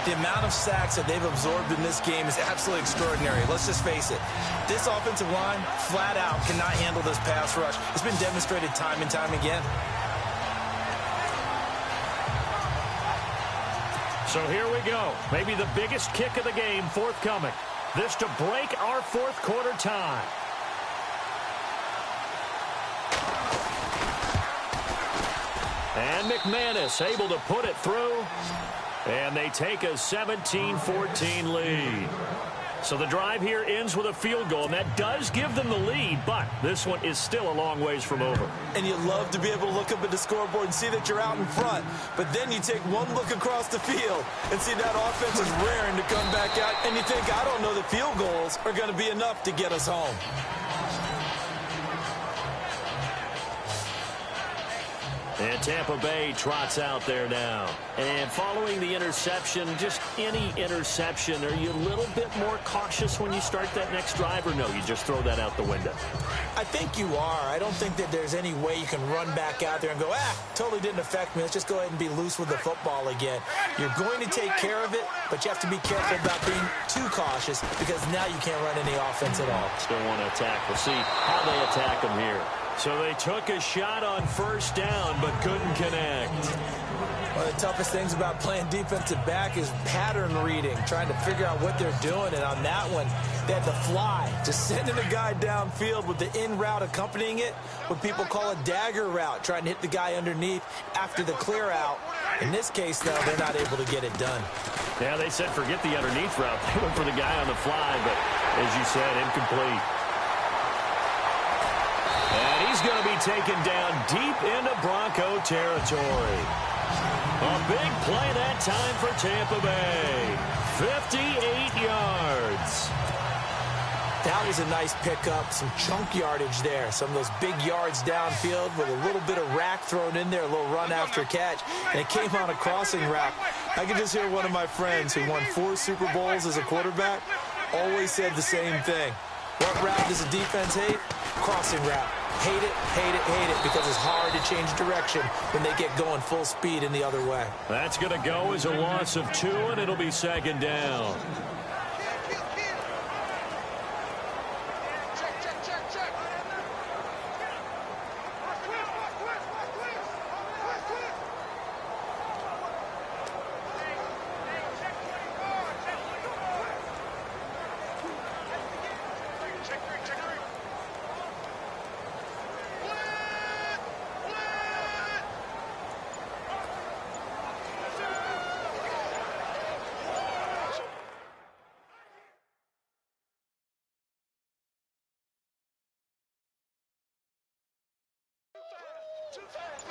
The amount of sacks that they've absorbed in this game is absolutely extraordinary. Let's just face it. This offensive line, flat out, cannot handle this pass rush. It's been demonstrated time and time again. So here we go. Maybe the biggest kick of the game forthcoming. This to break our 4th quarter tie. And McManus able to put it through. And they take a 17-14 lead. So the drive here ends with a field goal, and that does give them the lead, but this one is still a long ways from over. And you love to be able to look up at the scoreboard and see that you're out in front, but then you take one look across the field and see that offense is raring to come back out, and you think, I don't know that field goals are going to be enough to get us home. And Tampa Bay trots out there now. And following the interception, just any interception, are you a little bit more cautious when you start that next drive, or no, you just throw that out the window? I think you are. I don't think that there's any way you can run back out there and go, totally didn't affect me. Let's just go ahead and be loose with the football again. You're going to take care of it, but you have to be careful about being too cautious because now you can't run any offense at all. Still want to attack. We'll see how they attack them here. So they took a shot on first down, but couldn't connect. One of the toughest things about playing defensive back is pattern reading, trying to figure out what they're doing. And on that one, they had the fly, just sending a guy downfield with the in route accompanying it, what people call a dagger route, trying to hit the guy underneath after the clear out. In this case, though, they're not able to get it done. Yeah, they said forget the underneath route. They went for the guy on the fly, but as you said, incomplete. And he's going to be taken down deep into Bronco territory. A big play that time for Tampa Bay. 58 yards. That was a nice pickup, some chunk yardage there. Some of those big yards downfield with a little bit of rack thrown in there, a little run after catch, and it came on a crossing route. I can just hear one of my friends who won 4 Super Bowls as a quarterback always said the same thing. What route does the defense hate? Crossing route. Hate it, hate it, hate it, because it's hard to change direction when they get going full speed in the other way. That's going to go as a loss of 2, and it'll be second down.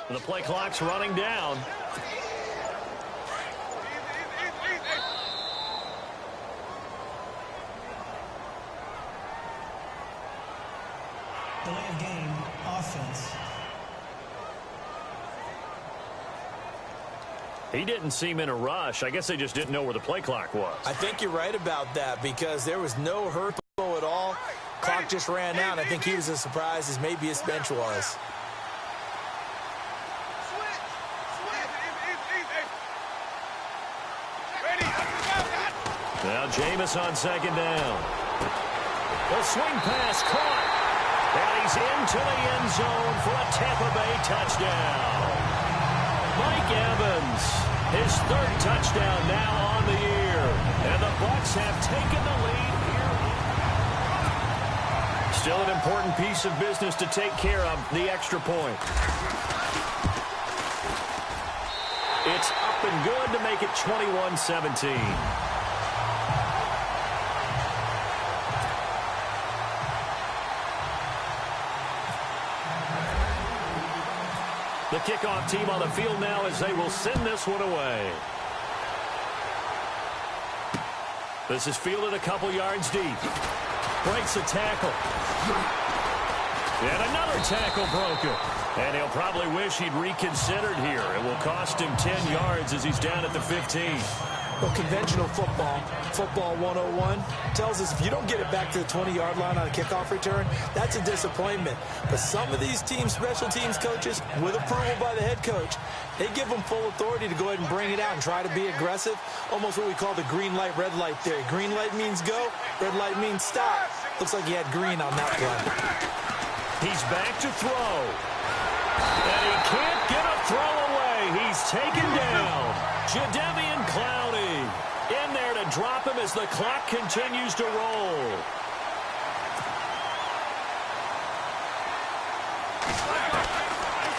The play clock's running down. Delay of game, offense. He didn't seem in a rush. I guess they just didn't know where the play clock was. I think you're right about that because there was no hurt at all. Clock just ran out. I think he was as surprised as maybe his bench was. Now Jameis on second down. The swing pass caught. And he's into the end zone for a Tampa Bay touchdown. Mike Evans, his 3rd touchdown now on the year. And the Bucs have taken the lead here. Still an important piece of business to take care of, the extra point. It's up and good to make it 21-17. The kickoff team on the field now as they will send this one away. This is fielded a couple yards deep. Breaks a tackle. And another tackle broken. And he'll probably wish he'd reconsidered here. It will cost him 10 yards as he's down at the 15. Well, conventional football 101, tells us if you don't get it back to the 20-yard line on a kickoff return, that's a disappointment. But some of these special teams coaches, with approval by the head coach, they give them full authority to go ahead and bring it out and try to be aggressive, almost what we call the green light, red light theory. Green light means go, red light means stop. Looks like he had green on that play. He's back to throw. And he can't get a throw away. He's taken down. Jadeveon Clowney in there to drop him as the clock continues to roll.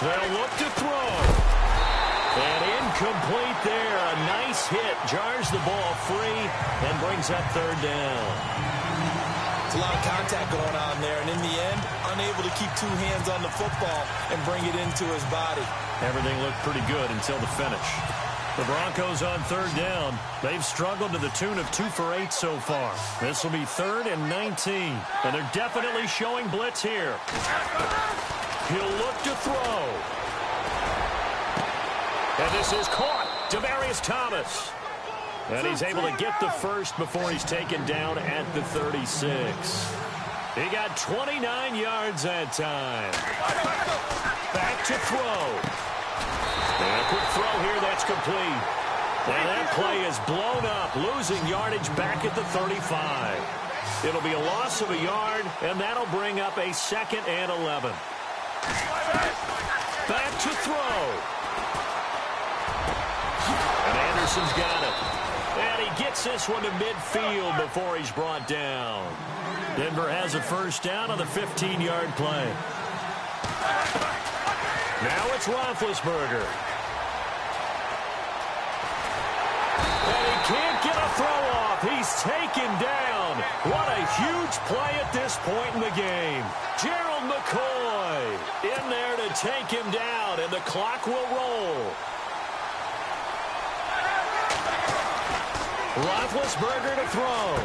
They'll look to throw. And incomplete there. A nice hit. Jars the ball free and brings up 3rd down. There's a lot of contact going on there, and in the end, unable to keep 2 hands on the football and bring it into his body. Everything looked pretty good until the finish. The Broncos on 3rd down. They've struggled to the tune of 2 for 8 so far. This will be 3rd and 19, and they're definitely showing blitz here. He'll look to throw. And this is caught. Demaryius Thomas. And he's able to get the first before he's taken down at the 36. He got 29 yards that time. Back to throw. And a quick throw here, that's complete. And that play is blown up, losing yardage back at the 35. It'll be a loss of a yard, and that'll bring up a 2nd and 11. Back to throw. And Anderson's got it. And he gets this one to midfield before he's brought down. Denver has a first down on the 15-yard play. Now it's Roethlisberger. And he can't get a throw off. He's taken down. What a huge play at this point in the game. Gerald McCoy in there to take him down, and the clock will roll. Roethlisberger to throw.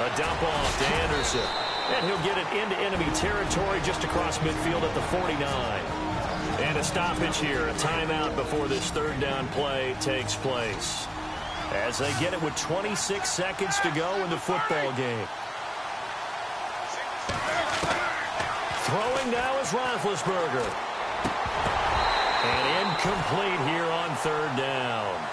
A dump off to Anderson. And he'll get it into enemy territory just across midfield at the 49. And a stoppage here, a timeout before this 3rd down play takes place. As they get it with 26 seconds to go in the football game. Throwing now is Roethlisberger. And incomplete here on 3rd down.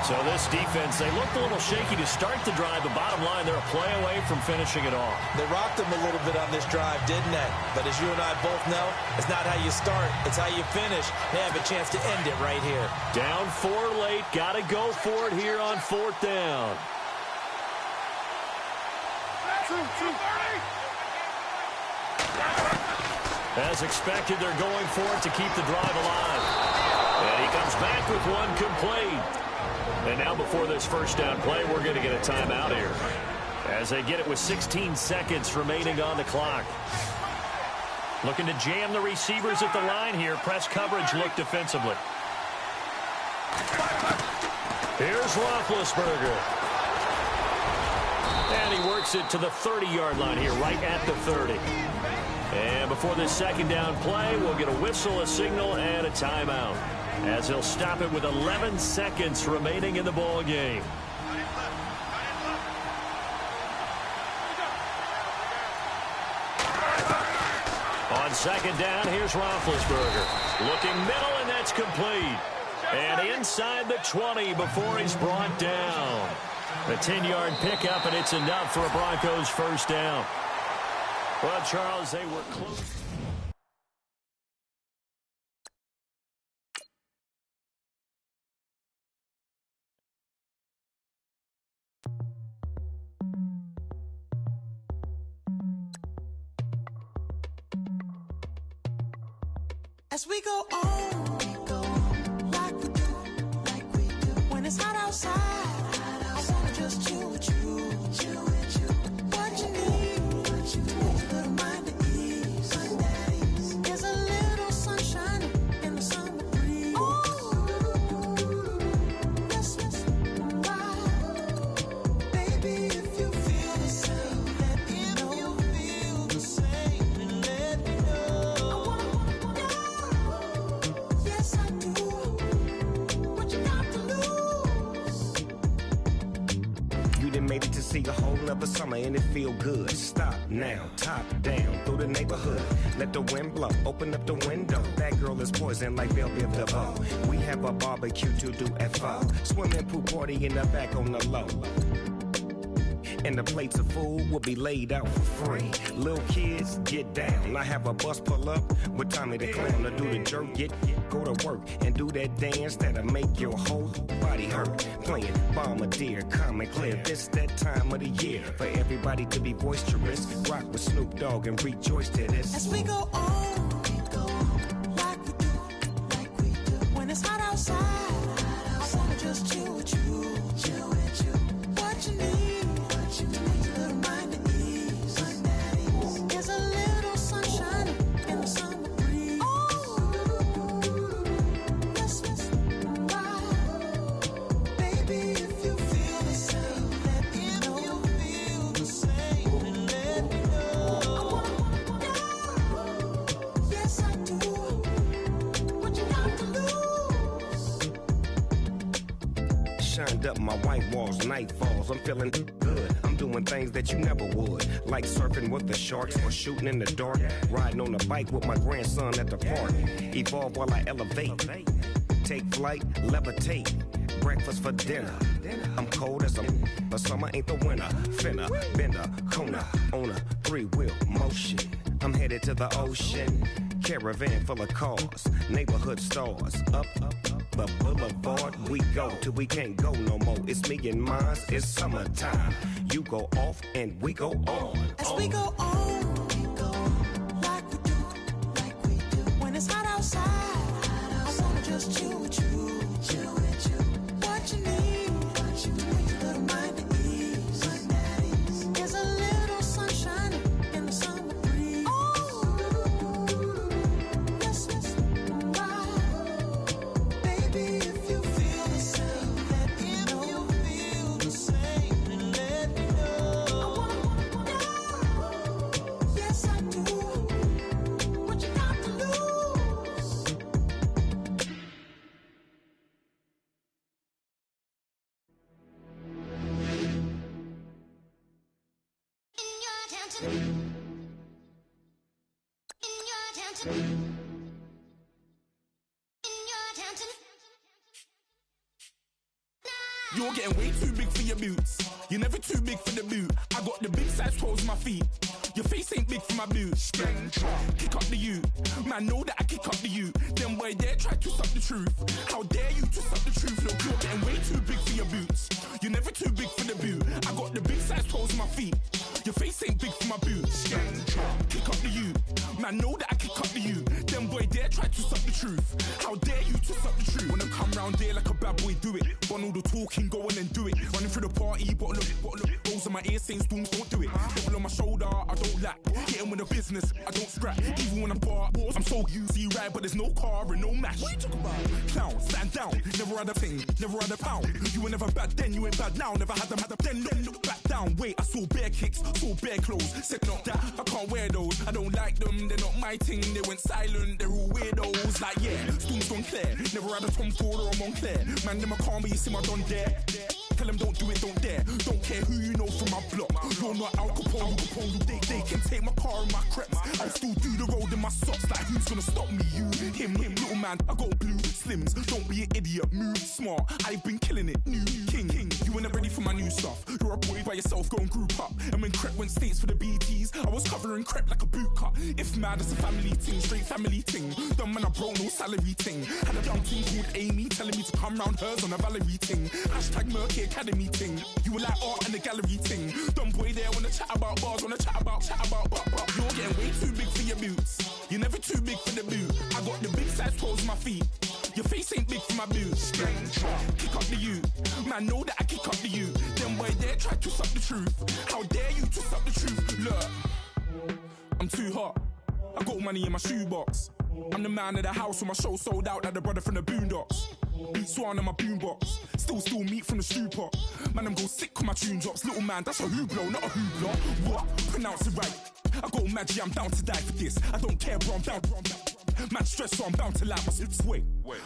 So this defense, they looked a little shaky to start the drive, but bottom line, they're a play away from finishing it off. They rocked them a little bit on this drive, didn't they? But as you and I both know, it's not how you start, it's how you finish. They have a chance to end it right here. Down 4 late, got to go for it here on 4th down. As expected, they're going for it to keep the drive alive. And he comes back with one complete. And now before this first down play, we're going to get a timeout here. As they get it with 16 seconds remaining on the clock. Looking to jam the receivers at the line here. Press coverage look defensively. Here's Roethlisberger. And he works it to the 30-yard line here, right at the 30. And before this 2nd down play, we'll get a whistle, a signal, and a timeout. As he'll stop it with 11 seconds remaining in the ball game. On 2nd down, here's Roethlisberger. Looking middle, and that's complete. And inside the 20 before he's brought down. A 10-yard pickup, and it's enough for a Broncos first down. Well, Charles, they were close. As we go on, like we do. When it's hot outside, I wanna just chill with you. What you need, a little mind at ease. There's a little sunshine in the summer breeze. Yes, right. Baby, if you feel the same, let me know. If you feel the same, then let me know. Yes, I do. What you got to lose? You done made it to see a whole nother summer and it feel good. Stop now, top down through the neighborhood. Let the wind blow, open up the window. That girl is poison like Belleville DeVoe. We have a barbecue to do at 4. Swimming pool party in the back on the low. And the plates of food will be laid out for free. Little kids, get down. I have a bus pull up with Tommy the Clown to do the jerk. Go to work and do that dance that'll make your whole body hurt. Playing Bombardier, calm and clear. This that time of the year for everybody to be boisterous. Rock with Snoop Dogg and rejoice to this. As we go on, like we do. When it's hot outside, I wanna just chill with you. What you need, a little mind at ease. There's a little sunshine in the summer breeze. Yes, right. Baby, if you feel the same, let me know. shined up my white walls, night falls. I'm feeling good. I'm doing things that you never would, like surfing with the sharks or shooting in the dark, riding on a bike with my grandson at the park. Evolve while I elevate, take flight, levitate, breakfast for dinner. I'm cold as but summer ain't the winter. Finna, bender, Kona, on a three-wheel motion. I'm headed to the ocean, caravan full of cars, neighborhood stars. Up the boulevard we go till we can't go no more. It's me and mine, it's summertime. You go off and we go on. As we go on, we go like we do. When it's hot outside, I wanna just chill with you. What you need, to make your little mind at ease. There's a little sunshine in the summer breeze. Oh, yes, right. Baby, if you feel the same, let me know. If you feel the same, then let me know. I wanna know. Yes, I do. What you got to lose? You're getting way too big for your boots. You're never too big for the boot. I got the big size toes on my feet. Your face ain't big for my boots. Kick up the you. Man, know that I kick up the you. Them boy there try to suck the truth. How dare you to suck the truth? Look, you're getting way too big for your boots. You're never too big for the boot. I got the big size toes on my feet. Your face ain't big for my boots. Kick up the you. Man, know that I kick up the you. Them boy there try to suck the truth. How dare you to suck the truth? Wanna come round there like a bad boy, do it. Want all the talking, go on and do it. Running through the party, bottle up. Rolls in my ear saying storms, don't do it. Devil on my shoulder, I don't lack. Hitting with the business, I don't scrap. Even when I'm bar, I'm so easy ride, but there's no car and no match. What you talking about? Clown, stand down. Never had a thing, never had a pound. You were never bad then, you ain't bad now. Never had them, then look back down. Wait, I saw bare kicks, saw bare clothes. Said not that, I can't wear those. I don't like them, they're not my thing. They went silent, they're all weirdos. Like yeah, storms don't clear. Never had a Tom Ford or a Montclair. Man, them I can't be, you see my don there. Tell them don't do it, don't dare. Don't care who you know from my block. You're not Al Capone. They can take my car and my crepes. I'll still do the road in my socks. Like who's gonna stop me? You, him, little man. I got blue slims. Don't be an idiot. Move smart. I've been killing it. New king. You were never ready for my new stuff. You're a boy by yourself. Go and group up. And when Crep went states for the BTs, I was covering Crep like a boot cut. If mad, it's a family thing. Straight family thing. Dumb man, I broke no salary thing. Had a young thing called Amy telling me to come round hers on a Valerie thing. Hashtag Murky Academy thing. You were like art and the gallery thing. Dumb boy there wanna chat about bars, wanna chat about. You're getting way too big for your boots. You're never too big for the boot. I got the big size toes on my feet. Your face ain't big for my boots. Kick up the you. Man, know that I kick up the you. Them boy there try to suck the truth. How dare you to suck the truth? Look, I'm too hot. I got money in my shoebox. I'm the man of the house when my show sold out like the brother from the Boondocks. Beat Swan in my boombox. Still meat from the stew pot. Man, I'm go sick when my tune drops. Little man, that's a hooplo, not a hoopla. What? Pronounce it right. I got magic, I'm down to die for this. I don't care, bro, I'm down. Man stressed, so I'm bound to lie my slips. Wait,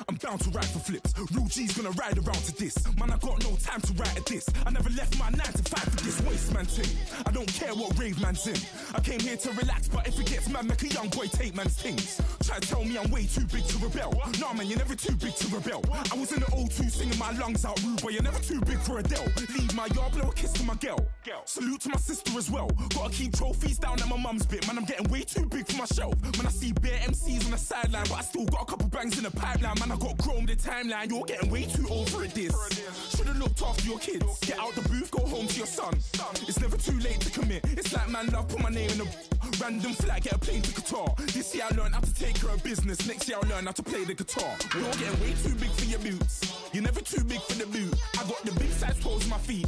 I'm bound to ride for flips. Real G's gonna ride around to this. Man, I got no time to write at this. I never left my 9 to 5 for this waste man thing. I don't care what rave man's in. I came here to relax, but if it gets mad, make a young boy take man's things. Try to tell me I'm way too big to rebel. Nah, man, you're never too big to rebel. I was in the O2 singing my lungs out rude, but you're never too big for Adele. Leave my yard, blow a kiss to my girl. Salute to my sister as well. Gotta keep trophies down at my mum's bit. Man, I'm getting way too big for my shelf. Man, I see bare MCs on the sideline, but I still got a couple bangs in the pipeline. Man, I got grown the timeline. You're getting way too old for it, this. Should've looked after your kids. Get out the booth, go home to your son. It's never too late to commit. It's like man love, put my name in a random flag, get a plane to Qatar. This year I learned how to take care of business. Next year I'll learn how to play the guitar. You're getting way too big for your boots. You're never too big for the boot. I got the big size toes on my feet.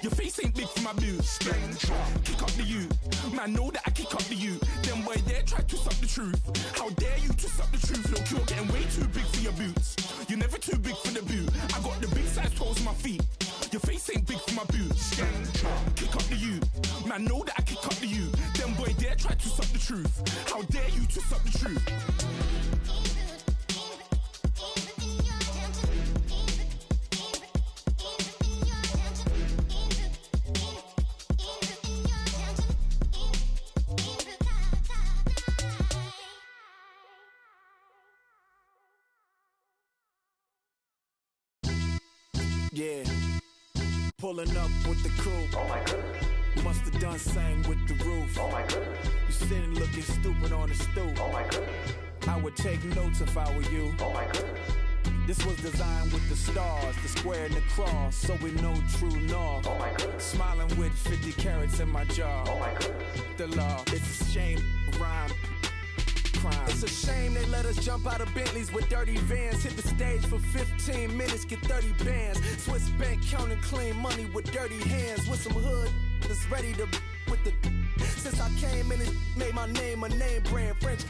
Your face ain't big for my boots. Kick up the you. Man, know that I kick up the you. Them boy there try to suck the truth. How dare you to suck the truth? Look, you're getting way too big for your boots. You're never too big for the boot. I got the big size toes on my feet. Your face ain't big for my boots. Kick up the you. Man, know that I kick up the you. Them boy there try to suck the truth. How dare you to suck the truth? Yeah. Pulling up with the coupe. Oh my goodness. Must have done same with the roof. Oh my goodness. You sitting looking stupid on the stoop. Oh my goodness. I would take notes if I were you. Oh my goodness. This was designed with the stars, the square and the cross, so we know true north. Oh my goodness. Smiling with 50 carats in my jaw. Oh my goodness. The law, it's a shame, rhyme, crime. It's a shame they let us jump out of Bentleys with dirty vans. Hit the stage for 15 minutes, get 30 bands. Swiss bank counting clean money with dirty hands. With some hood that's ready to with the. Since I came in and made my name a name brand. French.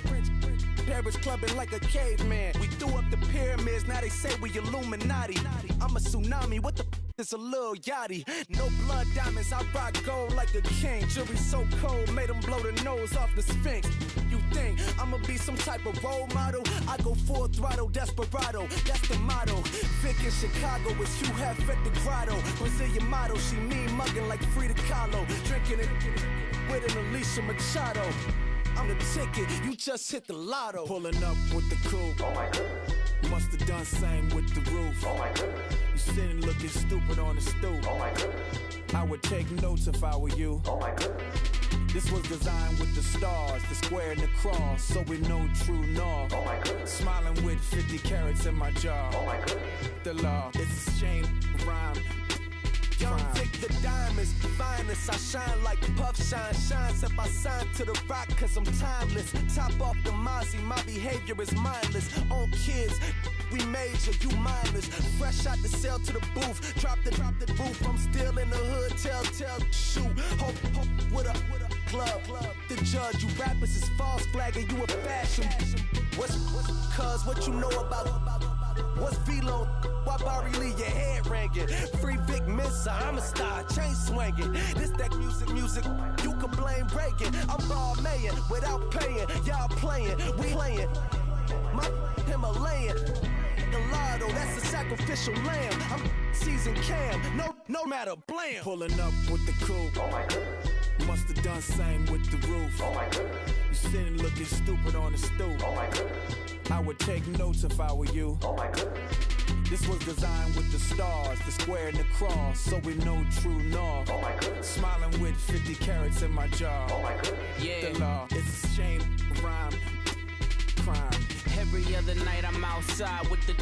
Paris clubbing like a caveman. We threw up the pyramids, now they say we Illuminati. I'm a tsunami, what the is a little yachty. No blood diamonds, I rock gold like a king. Jury so cold, made them blow the nose off the Sphinx. You think I'ma be some type of role model? I go full throttle, desperado, that's the motto. Vic in Chicago, it's you have at the grotto. Brazilian model, she mean mugging like Frida Kahlo. Drinking it with an Alicia Machado. I'm the ticket, you just hit the lotto. Pulling up with the coupe. Oh my goodness. Must have done same with the roof. Oh my goodness. You sitting looking stupid on the stoop. Oh my goodness. I would take notes if I were you. Oh my goodness. This was designed with the stars, the square and the cross, so we know true north. Oh my goodness. Smiling with 50 carats in my jaw. Oh my goodness. The law, it's a shame, rhyme. Young Vic, the diamonds, finest. I shine like puff shine. Shines if I sign to the rock, cause I'm timeless. Top off the Mozzie, my behavior is mindless. On kids, we major, you mindless. Fresh out the cell to the booth. Drop the roof. I'm still in the hood. Tell, shoot. Hope with a club. The judge, you rappers is false flagging. You a fashion. What's cuz what you know about? What's Velo? Why Barry Lee, your head ringing? Free Vic Mensa, I'm a star, chain swinging. This that music, you can blame Reagan. I'm Balmain without paying, y'all playing, we playing. My Himalayan, Gallardo, that's a sacrificial lamb. I'm seasoned cam, no matter, blam. Pulling up with the coupe. Oh my goodness. Must have done same with the roof. Oh my goodness. You sitting looking stupid on the stoop. Oh my goodness. I would take notes if I were you. Oh my goodness. This was designed with the stars, the square and the cross, so we know true north. Oh my goodness. Smiling with 50 carats in my jaw. Oh my goodness. Yeah. The law, it's a shame, rhyme, crime. Every other night I'm outside with the.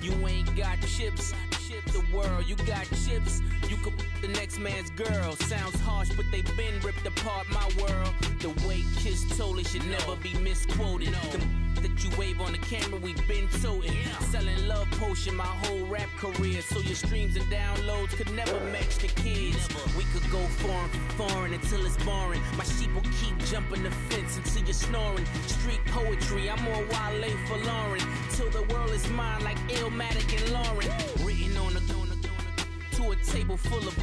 You ain't got chips. The world, you got chips. You could the next man's girl. Sounds harsh, but they been ripped apart my world. The way Kiss told it should never be misquoted. The that you wave on the camera, we been toting. Selling love potion my whole rap career. So your streams and downloads could never match the kids. We could go foreign until it's boring. My sheep will keep jumping the fence until you're snoring. Street poetry, I'm more Wale for Lauren. Till the world is mine like Illmatic and Lauren. Written on to a table full of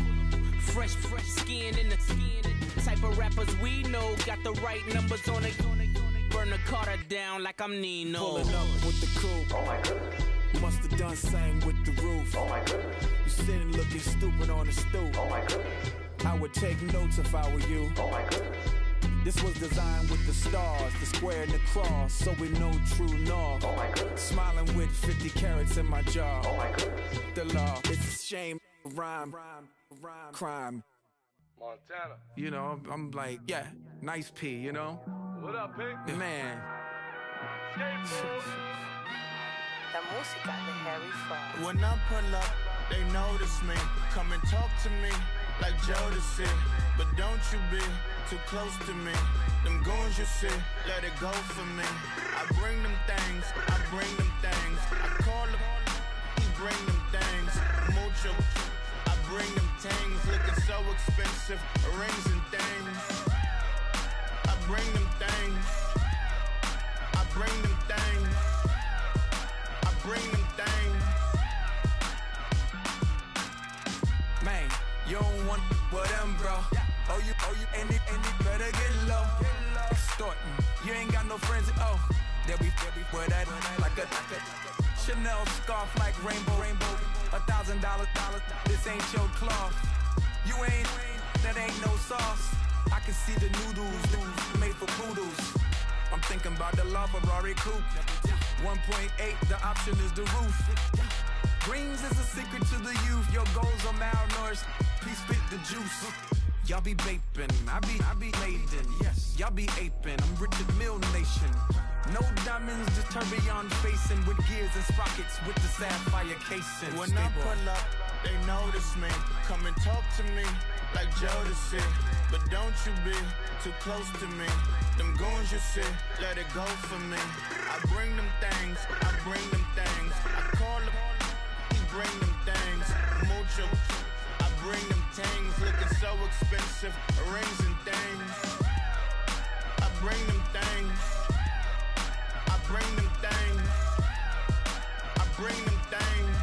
fresh skin in the type of rappers we know. Got the right numbers on it. Burn the Carter down like I'm Nino. Pulling up with the coupe. Oh my goodness. Must have done same with the roof. Oh my goodness. You sitting looking stupid on the stoop. Oh my goodness. I would take notes if I were you. Oh my goodness. This was designed with the stars, the square and the cross, so we know true north. Oh my goodness. Smiling with 50 carats in my jaw. Oh my goodness. The law, it's a shame, rhyme, crime. Montana. You know, I'm like, yeah, nice P, you know? What up, Pink? Man. La música de Harry Fraud. When I pull up, they notice me. Come and talk to me like Jodeci. But don't you be too close to me. Them goons you see, let it go for me. I bring them things, I call them, he bring them things. Mucho, I bring them things. Looking so expensive, rings and things. I bring them things. I bring them things. I bring them things. Man, you don't want with them, bro. Oh, you, and it better get low. Extorting, you ain't got no friends. Oh, they'll be for that like a Chanel scarf like rainbow. $1,000, this ain't your cloth. You ain't, that ain't no sauce. I can see the noodles made for poodles. I'm thinking about the LaFerrari coupe. 1.8, the option is the roof. Greens is a secret to the youth. Your goals are malnourished. Please spit the juice. Y'all be vaping, I be laden. Yes, y'all be aping. I'm Richard Mill Nation. No diamonds, just tourbillon facing with gears and sprockets with the sapphire casing. When I pull up, they notice me. Come and talk to me like Jodeci. But don't you be too close to me. Them goons you see, let it go for me. I bring them things, I bring them things. I call them, he bring them things. Mucho, I bring them things. Looking so expensive, rings and things. I bring them things. I bring them things. I bring them things.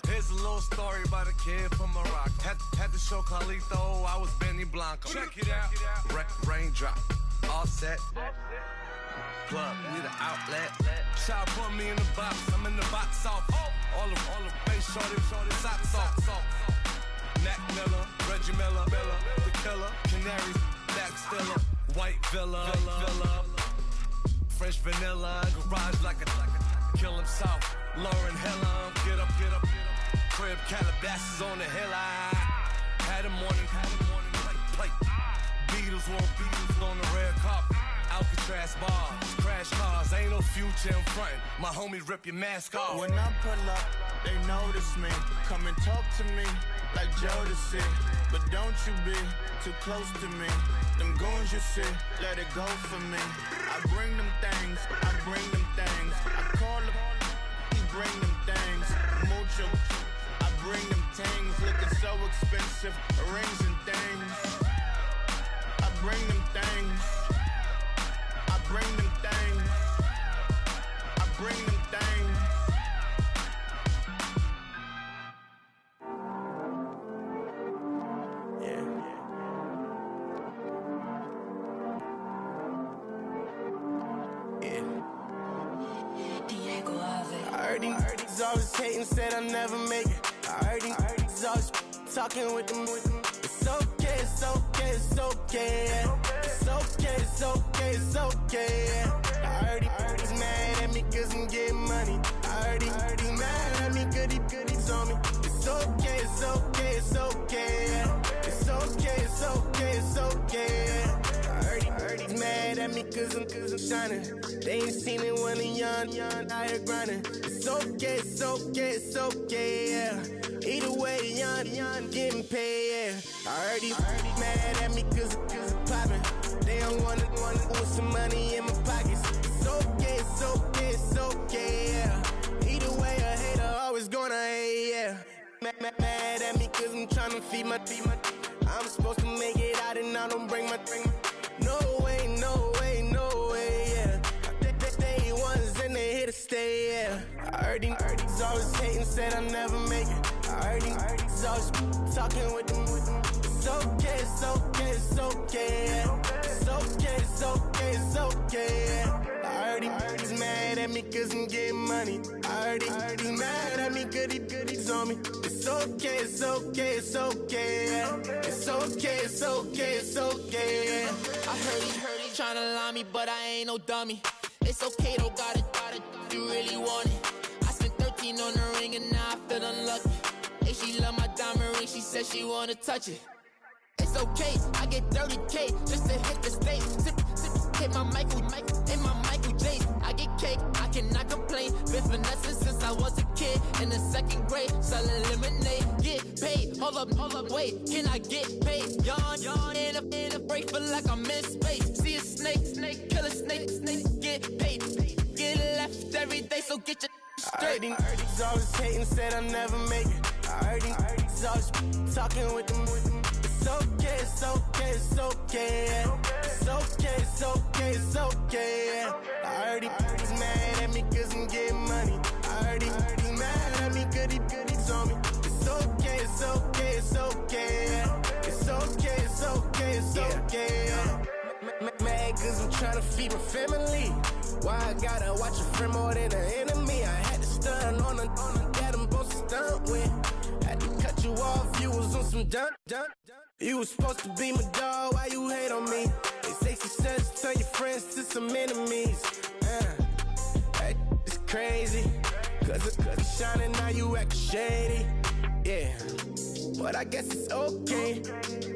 Here's a little story about a kid from Morocco. Had to show Carlito I was Benny Blanco. Check it out. Raindrop, all set. Plug, we the outlet. Shot put me in the box. I'm in the box off. All the face shorty, socks off. Mac Miller, Reggie Miller, the killer, Canaries, Black Stiller, White Villa, Fresh vanilla, garage like a kill himself. Lauren Hilla, get up. Crib Calabasas on the hill. I had a morning plate. Beatles on the red carpet. Alcatraz bars, crash cars, ain't no future in front. My homie rip your mask off. When I pull up, they notice me. Come and talk to me like Jodeci. But don't you be too close to me. Them goons you see, let it go for me. I bring them things, I bring them things. I call them, he bring them things. Mucho, I bring them things. Looking so expensive, rings and things. I bring them things. I bring them things. I bring them things. I heard these always hating, said I'll never make it. I heard these always talking with them. It's okay, it's okay, it's okay. It's okay, it's okay, it's okay. I heard he's mad at me cause I'm getting money. I heard he's mad at me cause he's on me. It's okay, it's okay, it's okay. It's okay, it's okay, it's okay. I heard he's mad at me cause I'm shining. They ain't seen it when I'm young, out here grinding. It's okay, it's okay, it's okay, yeah. Either way, young, getting paid, yeah. I heard he's mad at me cause I'm poppin'. They don't wanna put some money in my pockets. It's okay, it's okay, it's okay, yeah. Either way, a hater always gonna hate, yeah. Mad at me cause I'm tryna feed my I'm supposed to make it out and I don't bring my No way, no way, no way, yeah. They ones and they here to stay, yeah. I heard he's always hating, said I'll never make it. I heard he's always talking with them. It's okay, it's okay, it's okay, yeah. It's okay, it's okay, it's okay, yeah. I heard he's mad at me cause I'm getting money. I heard he's mad at me cause he's on me. It's okay, it's okay, it's okay, yeah. It's okay, it's okay, it's okay, yeah. I heard he tryna lie me, but I ain't no dummy. It's okay though, got it, you really want it. I spent 13 on the ring and now I feel unlucky. Hey, she love my diamond ring, she said she wanna touch it. It's okay, I get 30K just to hit the stage. Sip, hit my Michael, in my Michael J's. I get cake, I cannot complain. Been finessing since I was a kid in the second grade. Selling lemonade, get paid. Hold up, wait, can I get paid? Yawn, in a break, feel like I'm in space. See a snake, kill a snake, get paid. Get left every day, so get your straight. I heard he's always hating, said I'll never make it. I heard he's always talking with them. It's okay, it's okay, it's okay, yeah. It's okay, it's okay, it's okay, yeah. I heard he's mad at me cause I'm getting money. I heard he's mad at me cause he's on me. It's okay, it's okay, it's okay, yeah. It's okay, it's okay, it's okay, yeah. Mad cause I'm tryna feed my family. Why I gotta watch a friend more than an enemy? I had to stun on a that I'm supposed to stunt with. Had to cut you off, you was on some dun. You was supposed to be my dog, why you hate on me? They say success turn your friends to some enemies. Hey, just crazy. Cause it's shining, now you acting shady. Yeah, but I guess it's okay.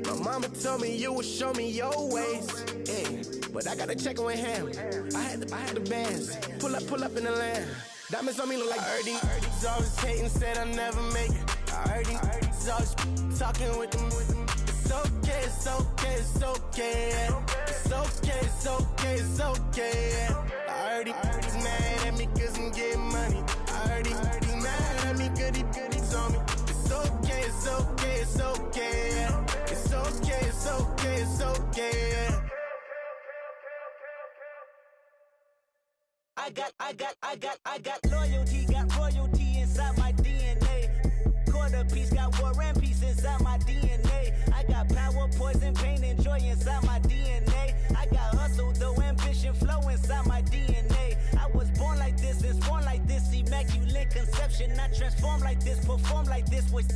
My mama told me you would show me your ways. Yeah, but I gotta check with him. I had the bands. Pull up in the land. Diamonds on me look like Ernie. Ernie's always hating, said I never make it. I heard he's always talking with them. It's okay, it's okay, it's okay. It's okay, it's okay, it's okay. I heard he's mad at me cause I'm getting money. I heard he's mad at me cause he's on me. It's okay, it's okay, it's okay. It's okay, it's okay, it's okay. I got loyalty, got royalty inside my DNA. Quarter piece, got war and peace inside my DNA. I got power, poison, pain, and joy inside my DNA. I got hustle, though ambition, flow inside my DNA. I was born like this, and born like this, immaculate conception. Not transform like this, perform like this with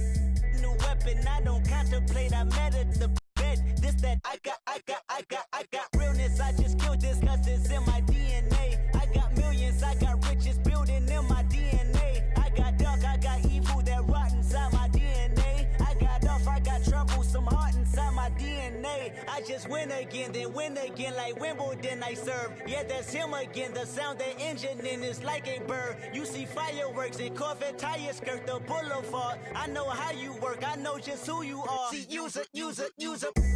new weapon. I don't contemplate, I met at the bed. This that I got realness. I just killed this cause it's in my DNA. I got millions, I got riches building in my DNA. I got dark, I got evil that rot inside my DNA. I got off, I got trouble, some heart inside my DNA. I just win again, then win again like Wimbledon I serve. Yeah, that's him again, the sound the engine in is like a bird. You see fireworks and Corvette tires skirt the boulevard. I know how you work, I know just who you are. See, use it.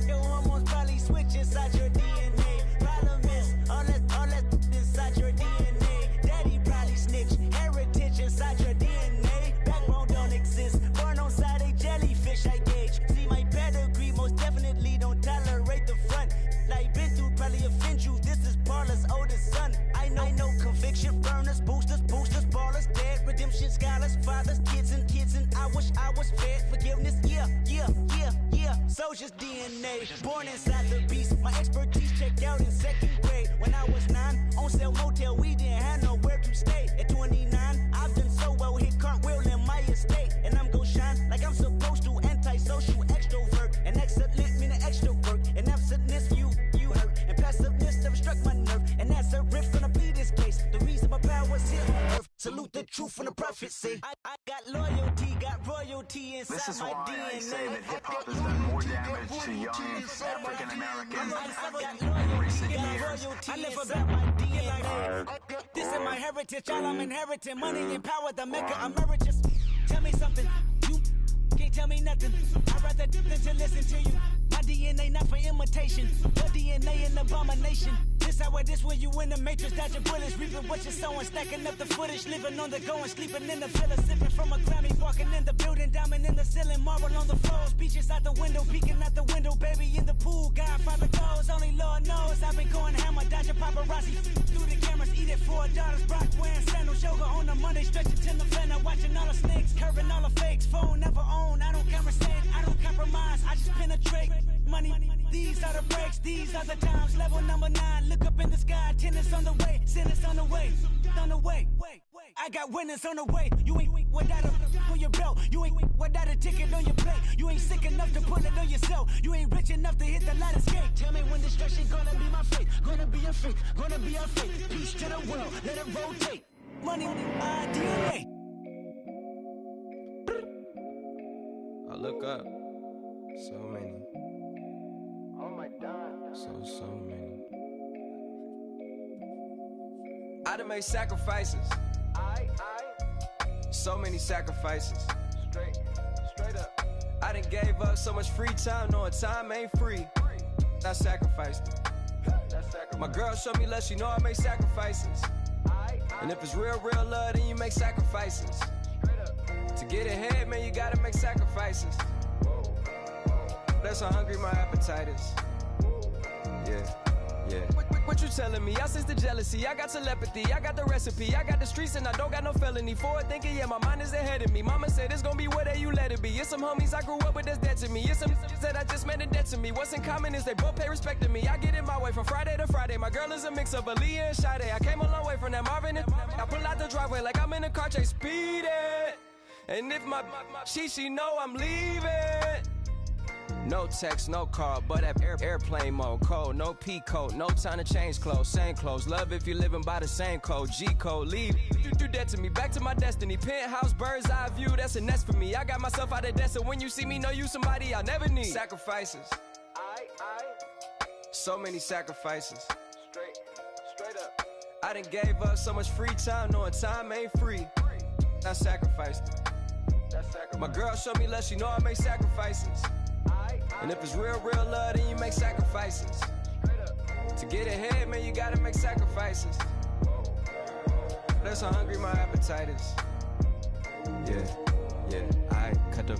Your hormones probably switch inside your DNA. Problem is, all that inside your DNA. Daddy probably snitch, heritage inside your DNA. Backbone don't exist, born on side a jellyfish I gauge. See my pedigree, most definitely don't tolerate the front. Like been through, probably offend you, this is Paula's oldest son. I know conviction, burners, boosters, ballers, dead, redemption, scholars, fathers, kids and I wish I was fed. Forgiveness, yeah. Soldier's DNA, born inside the beast. My expertise checked out in second grade. When I was 9, on sale motel, we didn't have nowhere to stay. At 29, I've done so well, hit cartwheel in my estate. And I'm gon' shine like I'm supposed to, antisocial extrovert. And excellent meaning extra work. And absentness, you hurt. And passiveness never struck my nerve. And that's a riff gonna be this case. The reason my power's here on earth. Salute the truth from the prophecy. I got loyalty, got royalty inside this is my why DNA. I say that hip-hop has done more damage to young African Americans in recent years. I live about my DNA. This is my heritage, all I'm inheriting. Money and power, the maker emeritus. Tell me something, you can't tell me nothing. I'd rather than to listen to you. My DNA not for imitation. Your DNA an abomination. This how it is when you in the matrix, dodging bullets, reaping what you're sowing, stacking up the footage, living on the go and sleeping in the villa, sipping from a Grammy, walking in the building, diamond in the ceiling, marble on the floors, beaches out the window, peeking out the window, baby in the pool, Godfather goes, only Lord knows, I've been going hammer, dodging paparazzi, through the cameras, eating $4, Brock wearing sandals, yoga on a Monday, stretching till November, watching all the snakes, curving all the fakes, phone never own, I don't conversate, I don't compromise, I just penetrate, money, these are the breaks, these are the times, level number 9, look up in the sky, tennis on the way, sentence on the way, I got winners on the way, you ain't without a on your belt, you ain't without a ticket on your plate, you ain't sick enough to pull it on yourself, you ain't rich enough to hit the ladder skate, tell me when destruction gonna be my fate, gonna be a fate, gonna be a fate, peace to the world, let it rotate, money, my DNA. I look up, so many. Oh my God. So many. I done made sacrifices. So many sacrifices. Straight up. I done gave up so much free time, knowing time ain't free. I sacrificed it. My girl showed me love, she know I make sacrifices. And if it's real love, then you make sacrifices. To get ahead, man, you gotta make sacrifices. That's how hungry my appetite is. Yeah. What you telling me? I sense the jealousy, I got telepathy, I got the recipe, I got the streets and I don't got no felony. Forward thinking, yeah, my mind is ahead of me. Mama said it's gonna be whatever you let it be. It's some homies I grew up with that's dead to me. It's some that I just met in debt to me. What's in common is they both pay respect to me. I get in my way from Friday to Friday. My girl is a mix of Aaliyah and Sade. I came a long way from that Marvin and I pull out the driveway like I'm in a car chase speeding. And if my she know I'm leaving. No text, no call, but at airplane mode. Code, no P code, no time to change clothes. Same clothes, love if you're living by the same code. G code, leave. You do that to me, back to my destiny. Penthouse, bird's eye view, that's a nest for me. I got myself out of debt, so when you see me, know you somebody I'll never need. Sacrifices. So many sacrifices. Straight up. I done gave up so much free time, knowing time ain't free. I sacrificed it. My girl showed me love, she know I make sacrifices. And if it's real love, then you make sacrifices. To get ahead, man, you gotta make sacrifices. That's how hungry my appetite is. Yeah, I cut the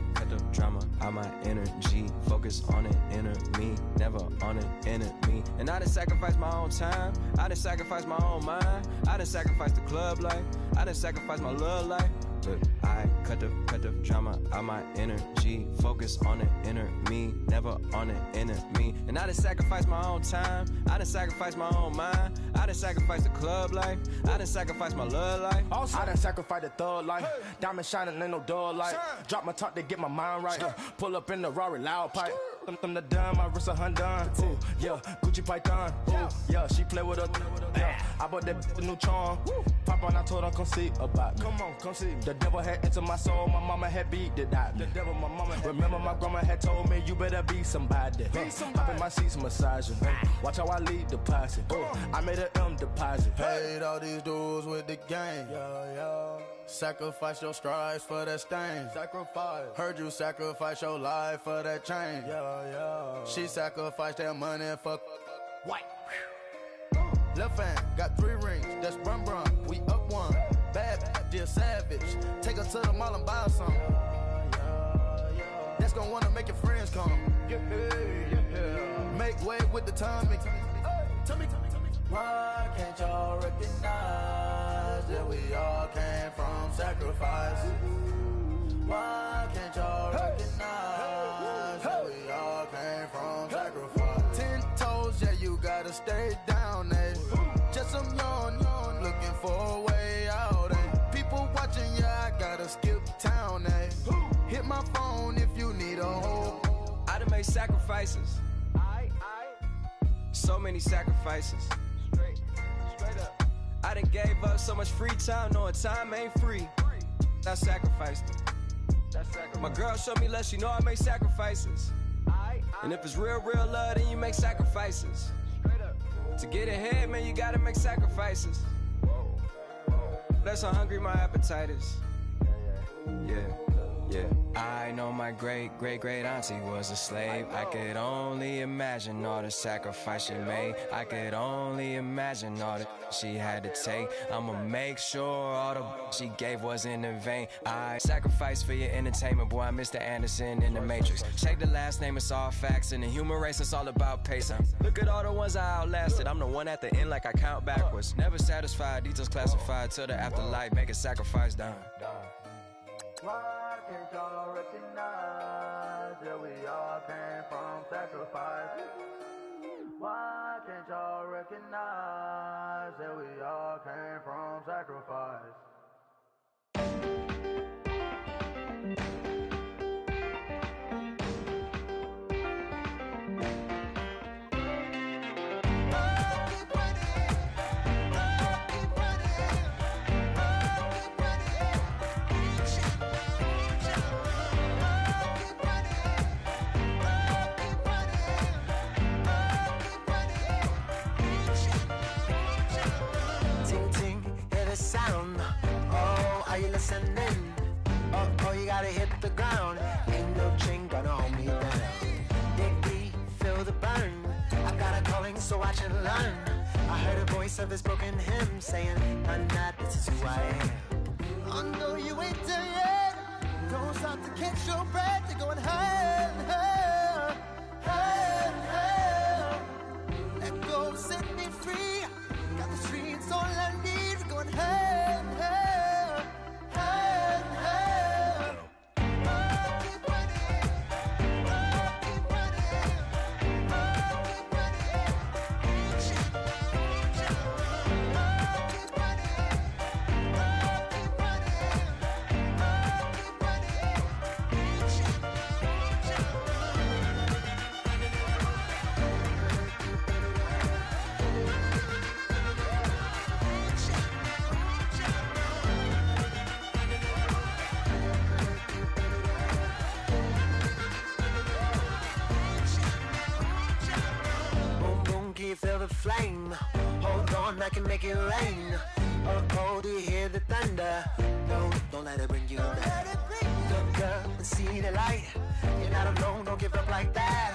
drama out my energy. Focus on an inner me, never on an enemy. And I done sacrificed my own time, I done sacrificed my own mind, I done sacrificed the club life, I done sacrificed my love life. But I cut the drama out my energy. Focus on an inner me, never on an enemy. And I done sacrificed my own time, I done sacrificed my own mind, I done sacrificed the club life, I done sacrificed my love life. Also, I done sacrificed the thug life. Diamond shining, ain't no dull light. Drop my top to get my mind right. Pull up in the Rari loud pipe. Them the dime, my wrist a Hyundai. Ooh, yeah, Gucci Python. Ooh, yeah, she play with her. Yeah, I bought that the new charm. Pop on, I told her come see about. Come on, come see. The devil had entered my soul, my mama had beat it out. The devil, my mama. Remember my grandma had told me you better be somebody. Hop in my seats, massaging. Watch how I lead the posse. I made an M deposit. Paid all these dudes with the game. Sacrifice your strides for that stain. Sacrifice. Heard you sacrifice your life for that change. She sacrificed that money for white. Left hand got 3 rings. That's brum brum. We up one. Bad, dear savage. Take her to the mall and buy some. That's gonna wanna make your friends come. Make way with the timing. Tell me. Why can't y'all recognize that we all came from sacrifice? Why can't y'all recognize that we all came from sacrifice? 10 toes, yeah, you gotta stay down, eh? Just some yawn, looking for a way out, eh? People watching, yeah, I gotta skip town, eh? Hit my phone if you need a hold. I done made sacrifices. So many sacrifices. Straight up. I done gave up so much free time, knowing time ain't free. I sacrificed it. My girl showed me love, she know I make sacrifices. And if it's real love, then you make sacrifices. To get ahead, man, you gotta make sacrifices. That's how hungry my appetite is. Yeah. I know my great auntie was a slave. I could only imagine all the sacrifice she made. I could only imagine all that she had to take. I'ma make sure all the she gave wasn't in vain. I sacrificed for your entertainment, boy. I'm Mr. Anderson in the Matrix. Check the last name, it's all facts. In the human race, it's all about pacing. Look at all the ones I outlasted. I'm the one at the end like I count backwards. Never satisfied, details classified till the afterlife. Make a sacrifice down. Why can't y'all recognize that we all came from sacrifice? Why can't y'all recognize that we all came from sacrifice? Sound, oh, are you listening? Oh, you gotta hit the ground. Ain't no chain gonna hold me down. Dig deep, feel the burn. I got a calling, so watch and learn. I heard a voice of this broken hymn saying, "I'm not, this is who I am." I know you ain't there yet. Don't stop to catch your breath. You're going higher, higher, higher, higher. Let go, set me free. Got the streets all I need. Going hey, hey, hey, hey. Keep running, keep running, keep running. storm that can make it rain. Oh, do you hear the thunder? No, don't let it bring you down. Look up and see the light. You're not alone, don't give up like that.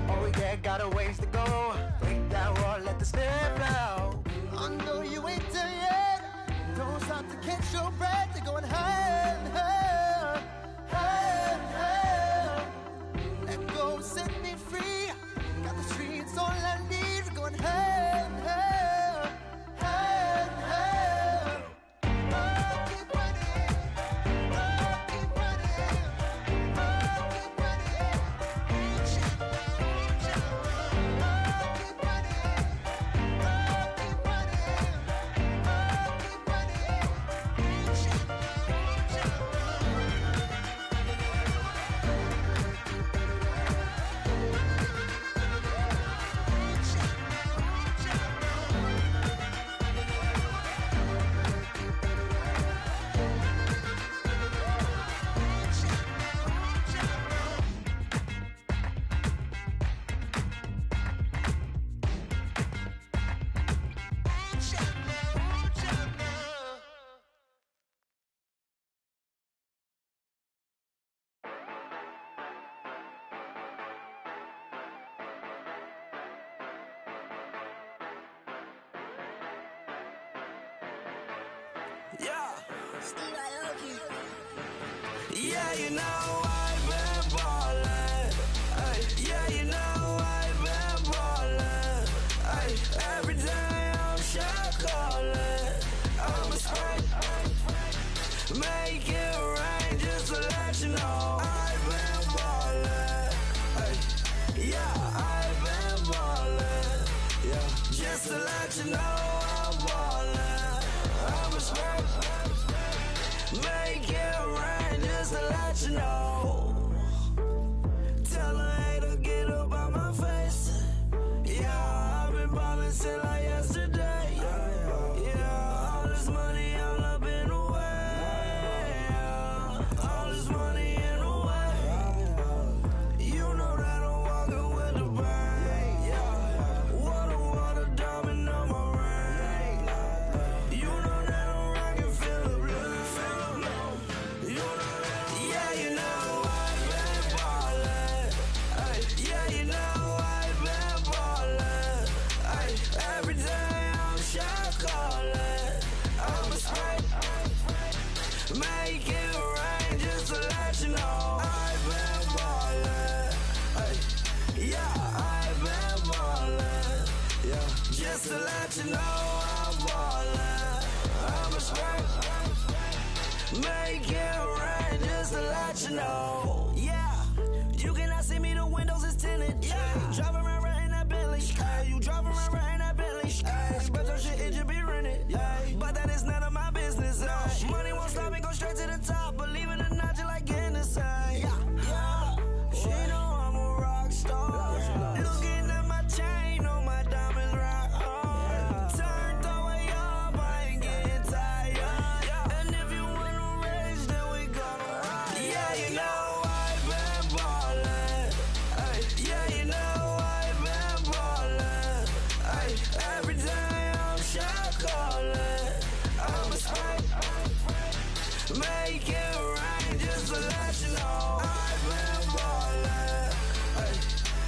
Oh yeah, got a ways to go. Break that wall, let the spirit flow. I know you ain't done yet. Don't stop to catch your breath. You're going higher and higher, higher and higher. Let go, set me free. Got the streets all I need. We're going higher and higher, higher and higher. Oh, keep running. Oh, keep running. Oh, keep running. Keep Yeah. Yeah, you know I've been ballin'. Ay, yeah, you know I've been ballin'. Ay, every day I'm shot callin'. I'm a spray. Make it rain just to let you know I've been ballin'. Ay, yeah, I've been ballin'. Yeah, just to let you know I'm ballin'. I'm a spray. Make it rain just to let you know. Tell a hater get up on my face. Yeah, I've been ballin' since like yesterday. Yeah, all this money all up in the way. Yeah, all this money in the way. You know that I'm walking with the bang. Yeah, water, diamond on my ring. You know that I'm rockin', feel the blue. Yeah, you know I've been ballin'. Ay, yeah, you know I've been ballin'. Ay, every day I'm shot callin'. I'm a spray. Make it rain just to let you know I've been ballin'. Ay, yeah, I've been ballin'. Yeah, just to let you know I'm ballin'. I'm a spray. Make it rain just to let you know. Yeah, you cannot see me, the windows is tinted. Yeah, driving around right in that Bentley. Hey, you driving around right in that Bentley. Hey, but your shit, it should be rented. Yeah, but that is none of my business. Money won't stop me, go straight to the top. Believe it or not, you like getting the same. Yeah, she know I'm a rock star. Looking at my chain, on my diamonds right hard. Turned the way up, I ain't getting tired. And if you wanna raise, then we gonna ride. Yeah, you know I've been ballin'. Ay, yeah, you know I've been ballin'. Ay, every day I'm shot callin'. I'm a spray. Make it rain just to let you know I've been ballin'. Ay,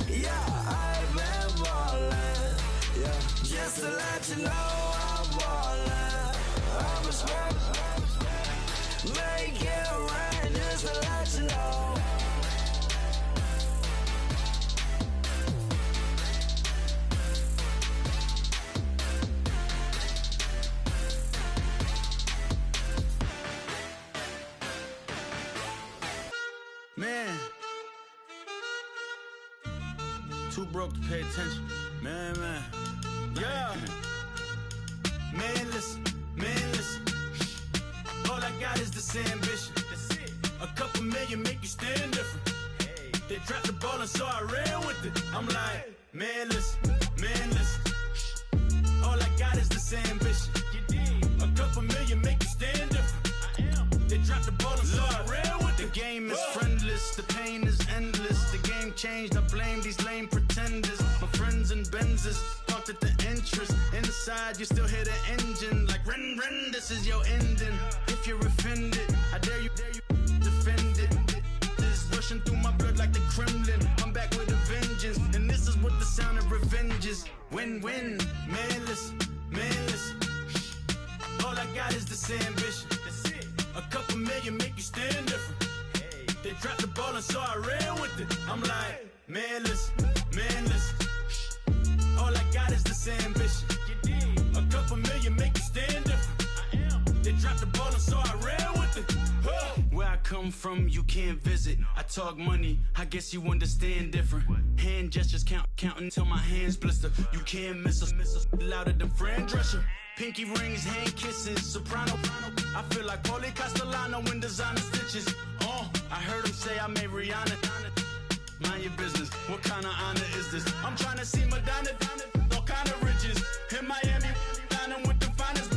yeah, I've been ballin'. Yeah, just to let you know I'm ballin'. I'm a spray. Make it rain just to let you know. Man, too broke to pay attention. Man. Yeah. Man, listen. All I got is this ambition. A couple million make you stand different. They dropped the ball and so I ran with it. I'm like, man, listen. All I got is this ambition. A couple million make you stand different. They dropped the ball and so I ran with it. The game is friendless, the pain is endless. The game changed, I blame these lame pretenders. My friends and Benzes thought that the interest in the outside, you still hear the engine. Like, rin, rin, this is your ending. If you're offended, I dare you defend it. This rushing through my blood like the Kremlin. I'm back with a vengeance, and this is what the sound of revenge is. Win-win, manless. All I got is this ambition. A couple million make you stand different. They dropped the ball and so I ran with it. I'm like, manless. All I got is this ambition. A couple million make you stand different. They dropped the ball and so I ran with it. Where I come from, you can't visit. I talk money, I guess you understand different. Hand gestures counting till my hands blister. You can't miss us louder than Fran Drescher. Pinky rings, hand kisses, soprano. I feel like Paulie Castellano in designer stitches. I heard him say I made Rihanna. Mind your business, what kind of honor is this? I'm trying to see Madonna, all kind of riches. In Miami, dining with the finest.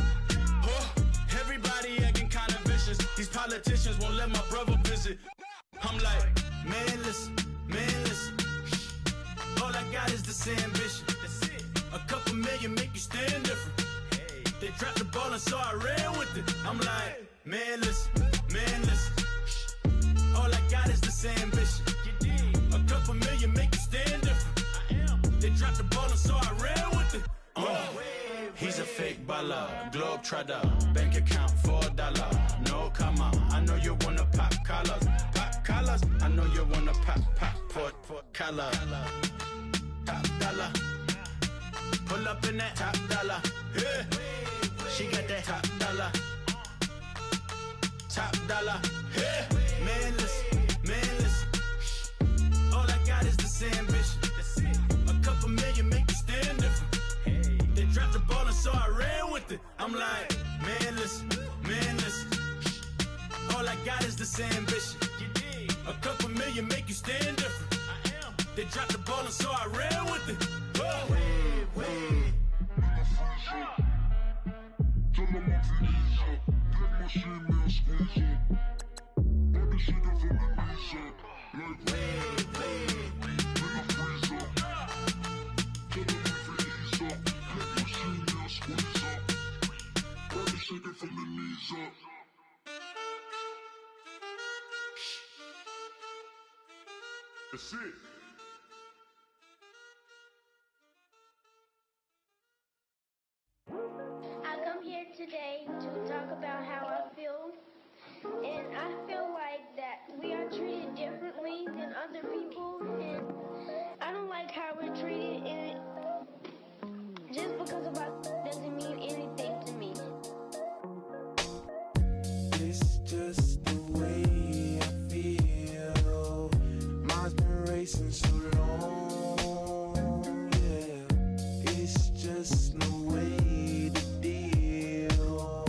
Everybody acting kind of vicious. These politicians won't let my brother visit. I'm like, manless. All I got is this ambition. A couple million make you stand different. They dropped the ball and so I ran with it. I'm like, manless. All I got is this ambition. A couple million make you stand different. They dropped the ball and so I ran with it. He's a fake baller, globe trotter, bank account $4. No comma, I know you wanna pop collars. I know you wanna pop collar. Top dollar, pull up in that top dollar. Yeah. She got that top dollar. Yeah. Manless. All I got is this ambition. A couple million make you stand different. They dropped the ball and so I ran with it. I'm like, manless. All I got is this ambition. A couple million make you stand different. They dropped the ball and so I ran with it. That's it. I come here today to talk about how I feel, and I feel like that we are treated differently than other people, and I don't like how we're treated, and just because of us doesn't mean anything to me. It's just the way I feel. Mine's been racing so long, yeah. It's just no way to deal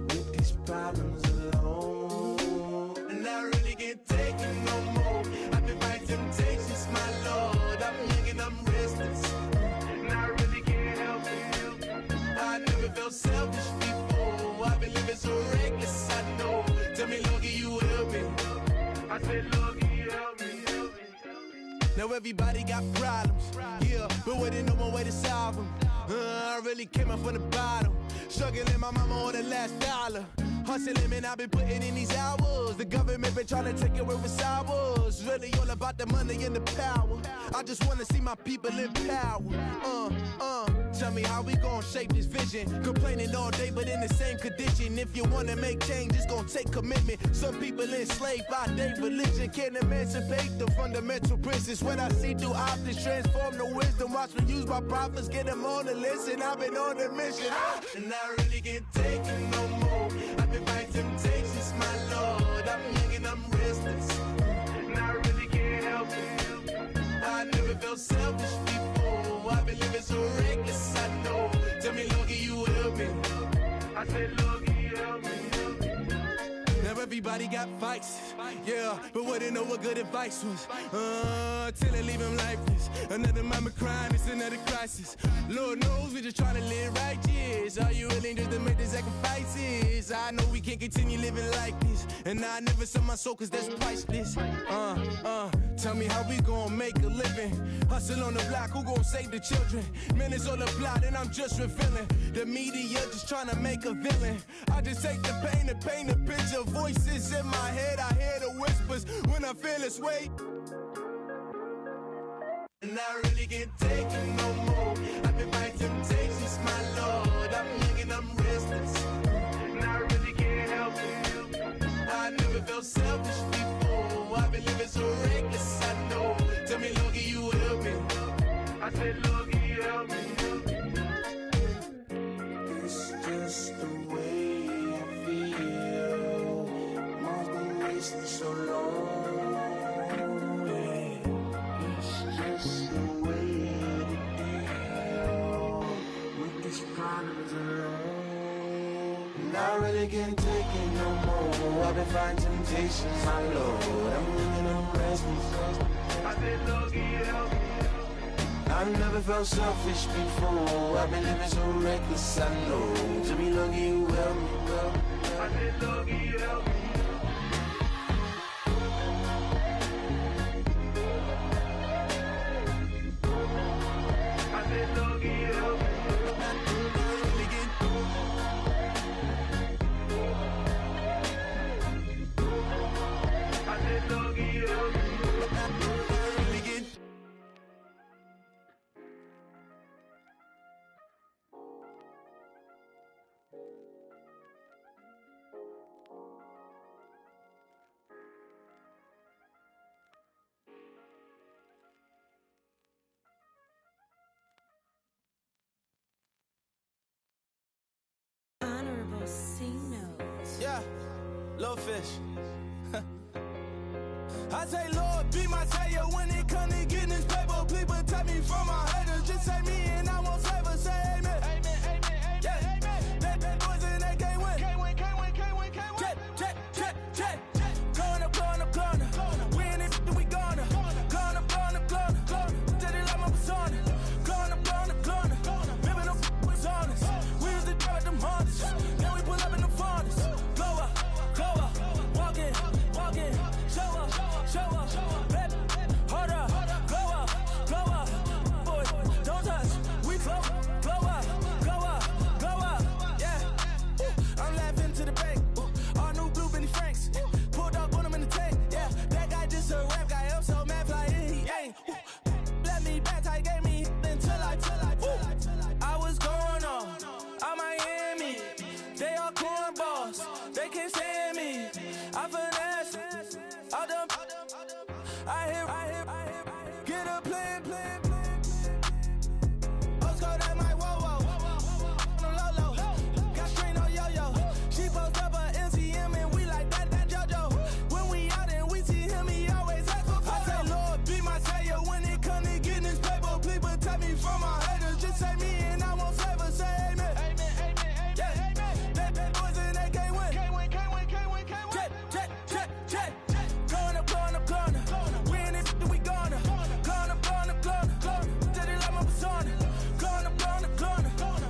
with these problems alone. And I really can't take it no more. I've been fighting temptations, my Lord. I'm young and I'm restless, and I really can't help it. I never felt selfish before. I've been living so reckless, I know. Tell me, Lord, can you help me? I said, Lord, can you help me? Now everybody got problems, yeah, but waiting no one way to solve them. I really came up from the bottom, struggling my mama on the last dollar. Hustling, man, I've been putting in these hours. The government been trying to take away what I was. Really all about the money and the power. I just wanna see my people in power. Tell me how we gon' shape this vision. Complaining all day, but in the same condition. If you wanna make change, it's gon' take commitment. Some people enslaved by their religion can't emancipate the fundamental principles. When I see through optics, transform the wisdom. Watch me use my prophets, get them on the list, and I've been on a mission. And I really can't take it no more. I've been fighting temptations, my Lord. I'm young and I'm restless, and I really can't help it. I never felt selfish before. I've been living so reckless, I know. Tell me, Lord, can you help me? I said, Lord, can you help me? Now everybody got fights, yeah, but wouldn't know what good advice was. Till they leave him lifeless. Another mama crying, it's another crisis. Lord knows we just trying to live right, yeah. this? Are you willing just to make the sacrifices? I know we can't continue living like this, and I never sell my soul cause that's priceless. Tell me how we gon' make a living. Hustle on the block, who gon' save the children? Man, it's all a plot and I'm just revealing. The media just trying to make a villain. I just take the pain and paint a picture. Voices in my head, I hear the whispers when I feel this way. And I really can't take it no more. I've been fighting temptations, my Lord. I'm young and I'm restless, and I really can't help it. I never felt selfish before. I've been living so reckless, I know. Tell me, Lord, can you help me? I said, Lord, can you help me? It's just the way I feel. Mom's been wasting so long. Just the way to deal with these problems alone. And I really can't take it no more. I've been fighting temptations, my Lord. I'm living on restless. I said, Lord, can you help me? I've never felt selfish before. I've been living so reckless, I know. To be lucky you help me, girl. I said, Lord, can you help me? Honorable C notes. Yeah, little fish. I say, Lord, be my savior when it comes to getting this paper. Please protect me from my haters. Just say me and I won't save us. Say amen. Amen, amen, amen. Yeah, amen. That boys and they can't win. Can't win, can't win, can't win, can't win. Check. Going up. Win it, we gonna. Going up. Did it like my persona. Going up. Remember them was honest. We was the drug them hardest. Then we pull up in the furnace. Glow up. Walk in. Show up. Baby, hold up. Glow up. Boy, don't touch. We glow up. Yeah. Ooh, I'm laughing to the bank. Ooh, all new blue Benny Franks. Pulled up on him in the tank. Yeah, that guy just a rap guy. I'm so mad flying, he ain't. Ooh, let me back, I gave me until I. I was going on Miami. They all cornballs. They can't stand me. I finesse. All them. I hear. Get a plan. Oscar, that my whoa. On the low. Got strain on yo-yo. She post up a MCM and we like that JoJo. When we out and we see him, he always ask for photo. I say, Lord, be my savior when it come to getting this paper. Please protect me from my haters. Just say me and I won't save us. Say amen. Amen. Yeah. That boys and they can't win. Can't win. Check. Going up. Win it, we gonna. Going up. Did it like my persona. Going up.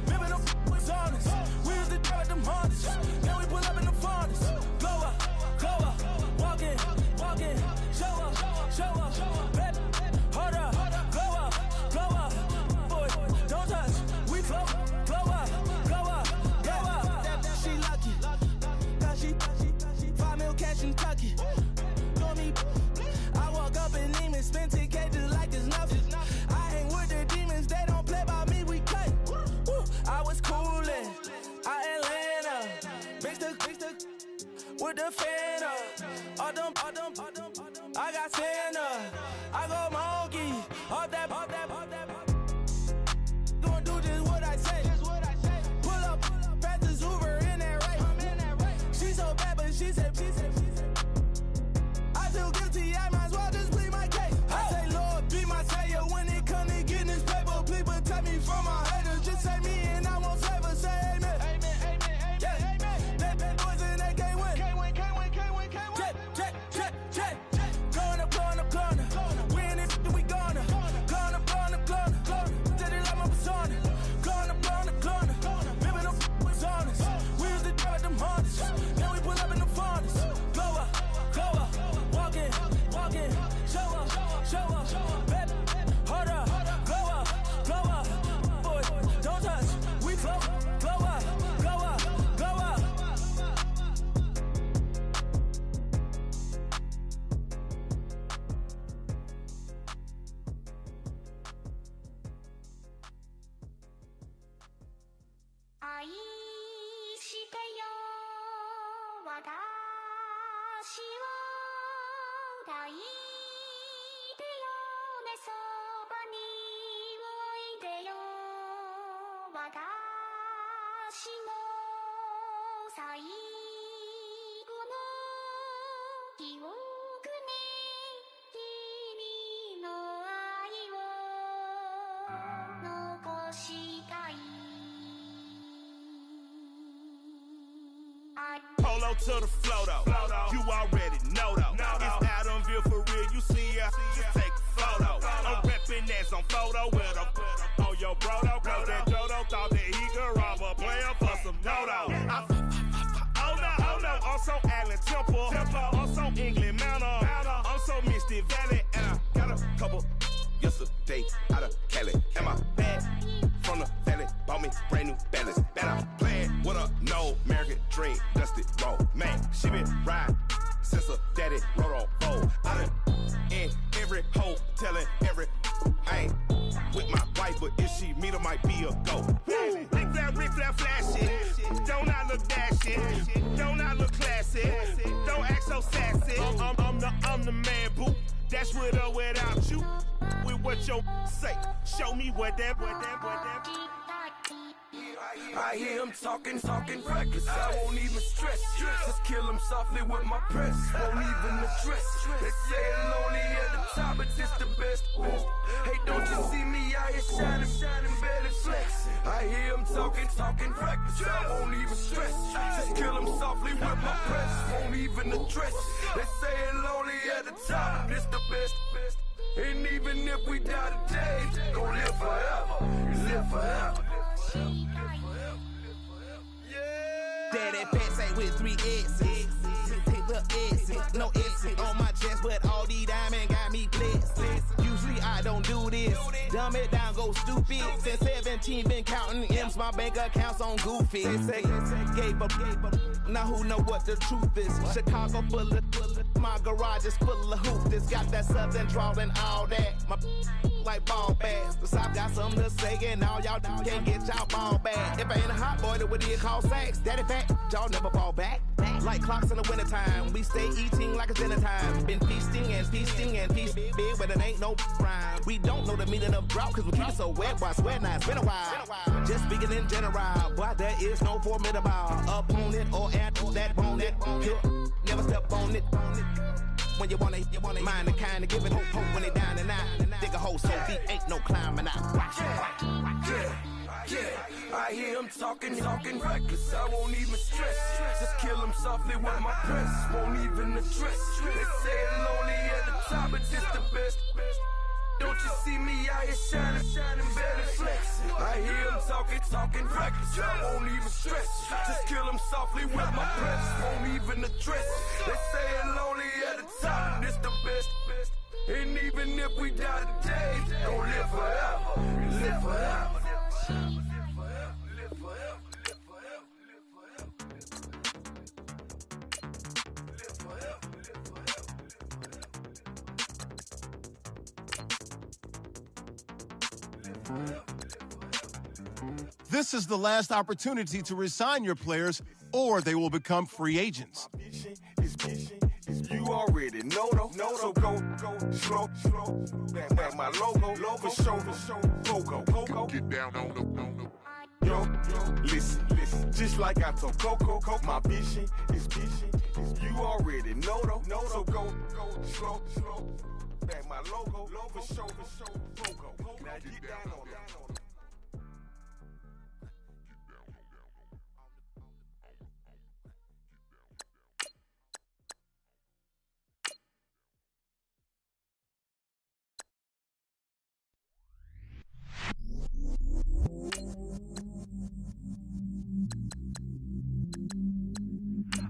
Remember them was honest. We was the drug them hardest. Then we pull up in the furnace. Glow up. Walk in. Show up. Baby, hold up. Glow up. Boy, don't touch. We glow up. She lucky. Cause she 5 mil cash in Kentucky. Know me. I walk up in demons, spend 10K just like it's nothing. I hang with the demons, they don't play by me, we cut. I was coolin', Atlanta. Mixed with the fan up. All them. I got Santa. I go monkey. All that. Gonna do just what I say. Pull up, pass the Uber in that race. She so bad, but she said. I feel guilty, I might as well just plead my case. I say, Lord, be my savior when it come to getting this paper. Please protect me from my haters. Just say me and I won't save us. Say amen. Amen. Yeah. That boys and they can't win. Can't win. Check. Going up. Win it, Polo to the flow though. You already know though. It's Adamville for real. You see ya, just take a photo. I'm reppin' that's on photo with a on your bro though. Cause that Jodo thought that he could rob a player for some dodo. Oh no, also Allen Temple. Also England Manor. Also Misty Valley. And I got a couple yesterday out of Cali. And my bag from the valley bought me brand new balance. Bet I'm playing with a no American dream, dusty road. Man, she been riding since her daddy rode on bold. I done in every hole, telling every I ain't with my wife, but if she meet her, might be a go. Rick flat flashy. Don't I look dashy? Don't I look classy? Don't act so sassy. I'm the man, boo. That's with or without you. With what your say. Show me what that. I hear him talking reckless. I won't even stress. Just kill him softly with my press. Won't even address. They say it lonely at the top, but it's the best. Hey, don't you see me out here shining, barely flex. I hear him talking reckless. I won't even stress. Just kill him softly with my press. Won't even address. They say it lonely at the top, but it's the best. And even if we die today, gon' live forever. Live forever. Daddy pants ain't with 3 X's. Take the X's, no X's on my chest, but all these diamonds got me blessed. Usually I don't do this. Dumb it down, go stupid. Since 17 been counting M's, my bank account's on goofy. Say gave up. Now who know what the truth is? Chicago full of my garage is full of hoopers. Got that southern drawl and all that. My like ball bags. The South got something to say, and all y'all can't get y'all ball back. If I ain't a hot boy, then what do you call sex? Daddy fat, y'all never fall back. Like clocks in the wintertime, we stay eating like it's dinner time. Been feasting and feasting big, but it ain't no rhyme. We don't know the meaning of drought, cause we keep it so wet, boy, I swear now it's been a while. Just speaking in general, boy, there is no formidable opponent or at that bonnet. Never step on it. When you want it, mind the kind of give it hope when they down and out. Dig a hole so deep, ain't no climbing out. Yeah, I hear him talking reckless. I won't even stress. Just kill him softly with my press. Won't even address. They say it lonely at the top, but it's the best. Don't you see me out here shining, barely flex. I hear him talking reckless. I won't even stress. Just kill him softly with my press. Won't even address. They say it lonely at the top, it's the best. And even if we die today, don't live forever. Live forever. This is the last opportunity to resign your players, or they will become free agents. You already know though. So go slow. Back my logo for show. Go. Get down on the. Yo, listen. Just like I told Coco, my vision is vision. You already know though. So go slow. Back my logo for show. Now get down on it.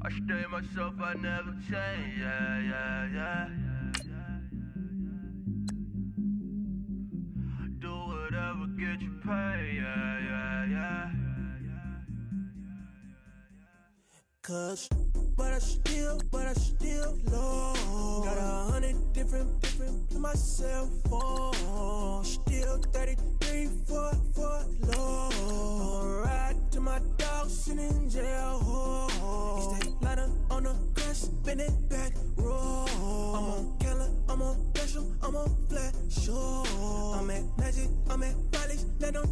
I stay myself, I never change, yeah. Do whatever, get you paid, yeah. Cause, but I still low. Got 100 different in my cell phone. Still 33 for low. Ride to my dog sitting in jail. Stay lighter on the grass, spin it back, roll. I'm on Keller, I'm on Besham, I'm on Flat Shore. I'm at Magic, I'm at Raleigh, let them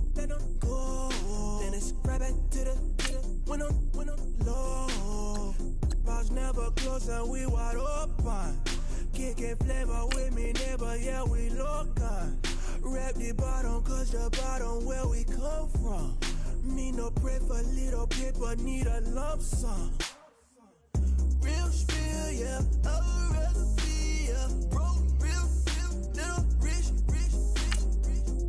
go. Then it's right back to the when I'm low. Bars never close and we wide open. Kicking flavor with me, neighbor, yeah, we local. Rap the bottom, cause the bottom where we come from. Me no pray for little paper, need a lump sum. Real spill, yeah, I'd rather be, yeah. Broke, real, little rich.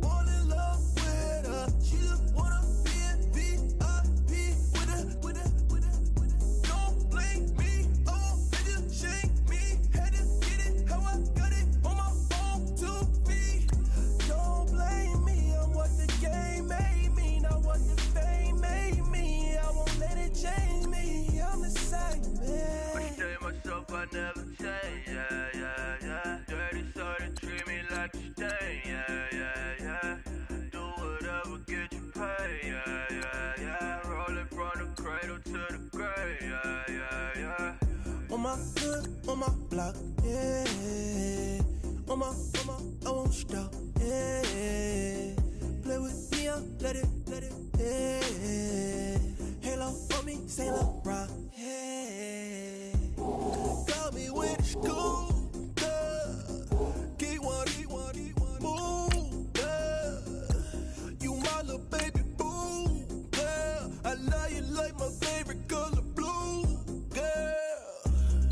All in love with her, she just wanna be in VIP with her. Don't blame me, oh, they just shame me. Had to get it, how I got it, on my own 2 feet. Don't blame me, I'm what the game made me, not what the fame made me. I won't let it change me, I'm the same man. I tell myself I never change, yeah. Dirty sorta treat me like a stain, yeah. Do whatever, get you paid, yeah. Rolling from the cradle to the grave, yeah. On my hood, on my block, yeah. On my, I won't stop, yeah. Play with me, let it, yeah. Halo on me, Saint Laurent, yeah. Got me with the school, keep one, move, you my little baby boo, girl. I love you like my favorite color blue, girl.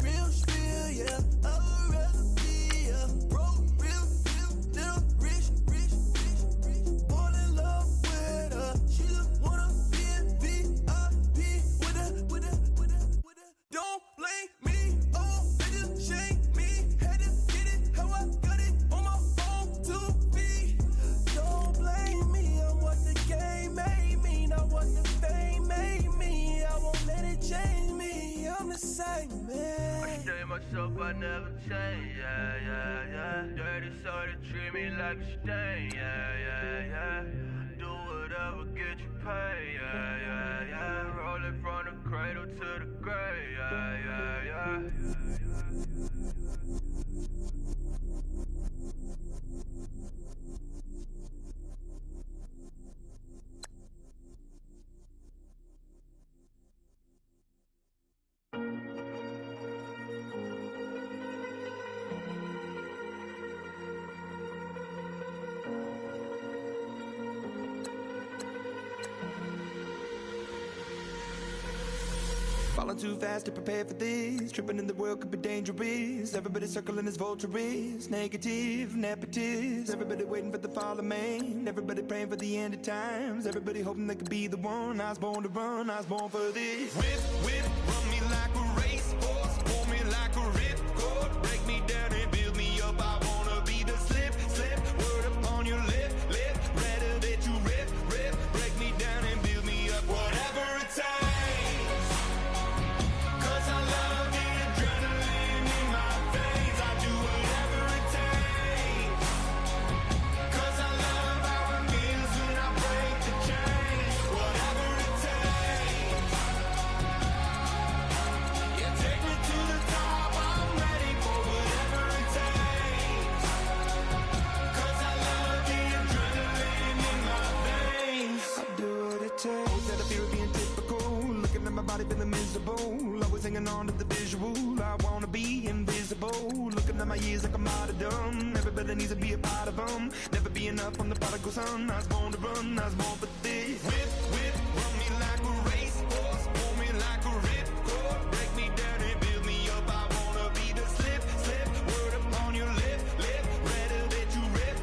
Real spill, yeah, I'd rather be, yeah. Broke, real, little rich. All in love with her, she just wanna be in VIP with her. Don't blame me, oh, they just shame me. Had to get it, how I got it, on my own 2 feet. Don't blame me, I'm what the game made me, not what the fame made me. I won't let it change me, I'm the same man. I tell myself I never change, yeah. Dirty sorta treat me like a stain, yeah. Do whatever, get you paid, yeah. Rolling from the cradle to the grave, yeah. Falling too fast to prepare for this. Tripping in the world could be dangerous. Everybody circling as vultures. Negative, nepotist. Everybody waiting for the fall of man. Everybody praying for the end of times. Everybody hoping they could be the one. I was born to run, I was born for this. Whip, run me like a racehorse. Pull me like a ripcord. Break me down and build me up. I wanna be the slip. Word upon your lip. Rather that you rip. Break me down and build me up. Whatever it takes. Feeling miserable, always hanging on to the visual. I wanna be invisible, looking at my years like I'm out of dumb. Everybody needs to be a part of them. Never be enough, I'm the prodigal son. I was born to run, I was born for this. Whip, run me like a racehorse. Pull me like a ripcord. Break me down and build me up. I wanna be the slip. Word upon your lip. Rather that you rip.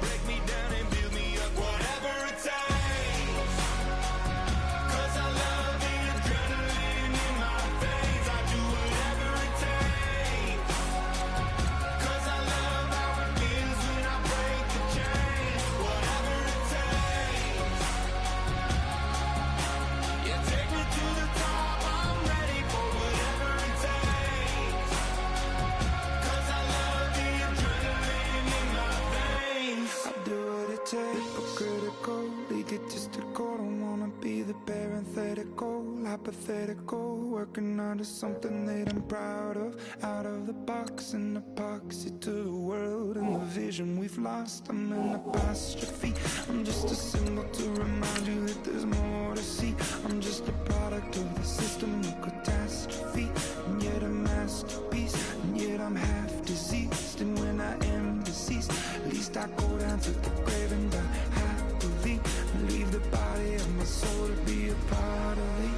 Break me down and build me up. Whatever it takes. Hypothetical, working on to something that I'm proud of. Out of the box and epoxy to the world and the vision we've lost. I'm an apostrophe. I'm just a symbol to remind you that there's more to see. I'm just a product of the system of catastrophe, and yet a masterpiece, and yet I'm half diseased. And when I am deceased, at least I go down to the grave and die happily, and leave the body of my soul to be a part of me.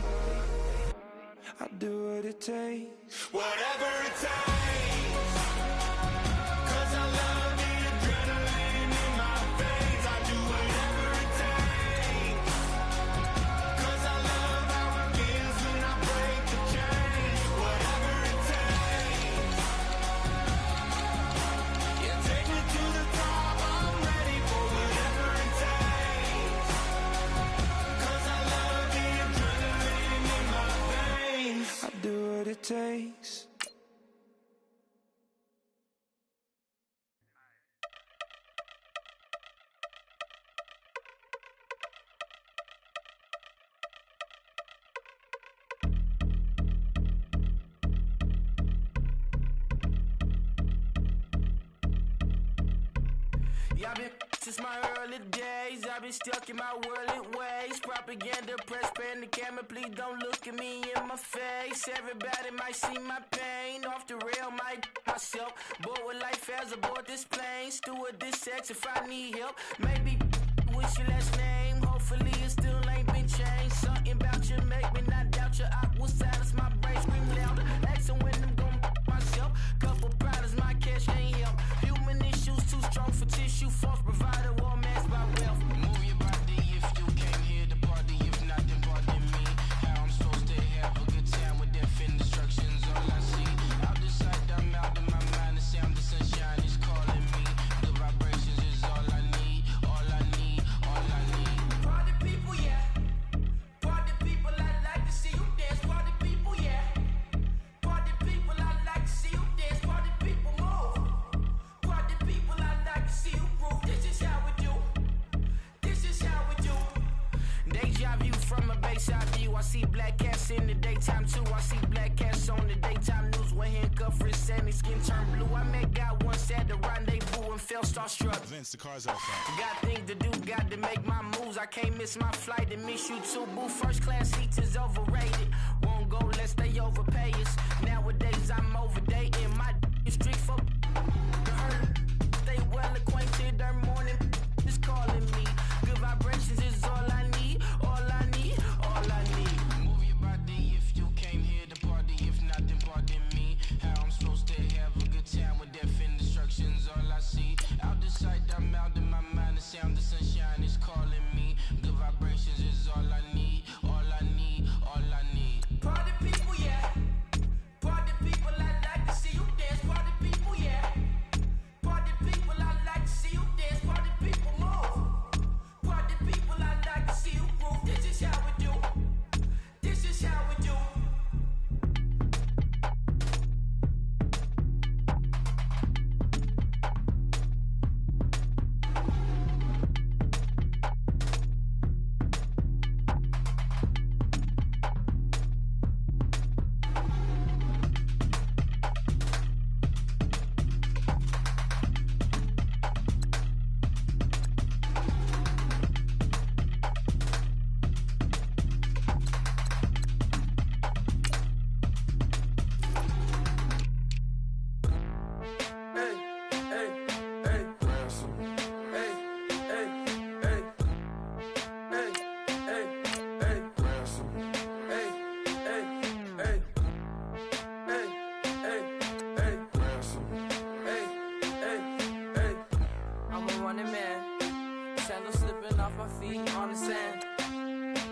I do what it takes, Whatever it takes, 'cause I love the adrenaline in my veins. I do whatever it takes, 'cause I love how it feels when I break the chains. Whatever it takes, yeah, take me to the top. I'm ready for whatever it takes, 'cause I love the adrenaline in my veins. I do what it takes. Y'all been since my early days, I've been stuck in my worldly ways. Propaganda, press, pan the camera, please don't look at me in my face. Everybody might see my pain, off the rail, might myself. Bored with life as aboard this plane. Steward this sex if I need help. Maybe what's your last name? Hopefully it still ain't been changed. Something about you make me not doubt your outward silence. My brain scream louder. Asking when I'm gon' myself. Couple problems, my cash ain't help. Human issues too strong for tissue. False provider, war mass by wealth. Move your body if you came here to party. If not, then pardon me. How I'm supposed to have a good time with death and destruction's all I see. Out the sight, I'm out of my mind. The sound of sunshine is calling me. The vibrations is all I need. All I need, all I need. Party people, yeah. Party people, I like to see you dance. Party people, yeah. Party people, I like to see you dance. Party people, move. Party people, I like to see you groove. This is how we do. This is how we do. Deja view from a bayside view. I see black cats in the daytime too. I see black cats on the daytime news. When handcuffed, wrist and his skin turned blue. I met God once at the rendezvous and felt starstruck. Vince, the car's outside. Got things to do, got to make my moves. I can't miss my flight and miss you too, boo. First class seats is overrated. Won't go, let's stay overpay us. Nowadays I'm overdating. My is strict for the hurt. Stay well acquainted. Their morning is calling me. Good vibrations is all I need. All I need, all I need. Move your body if you came here to party. If not, then pardon me. How I'm supposed to have a good time with death and destruction's all I see. Out the sight, I'm out of my mind. The sound of sunshine is calling me. Good vibrations is all I need. All I need, all I need. Party people, yeah. Party people, I like to see you dance. Party people, yeah. Party people, I like to see you dance. Party people, move. Party people, I like to see you groove. This is how we do. This is how we do. I'm a running man, sandals slipping off my feet on the sand,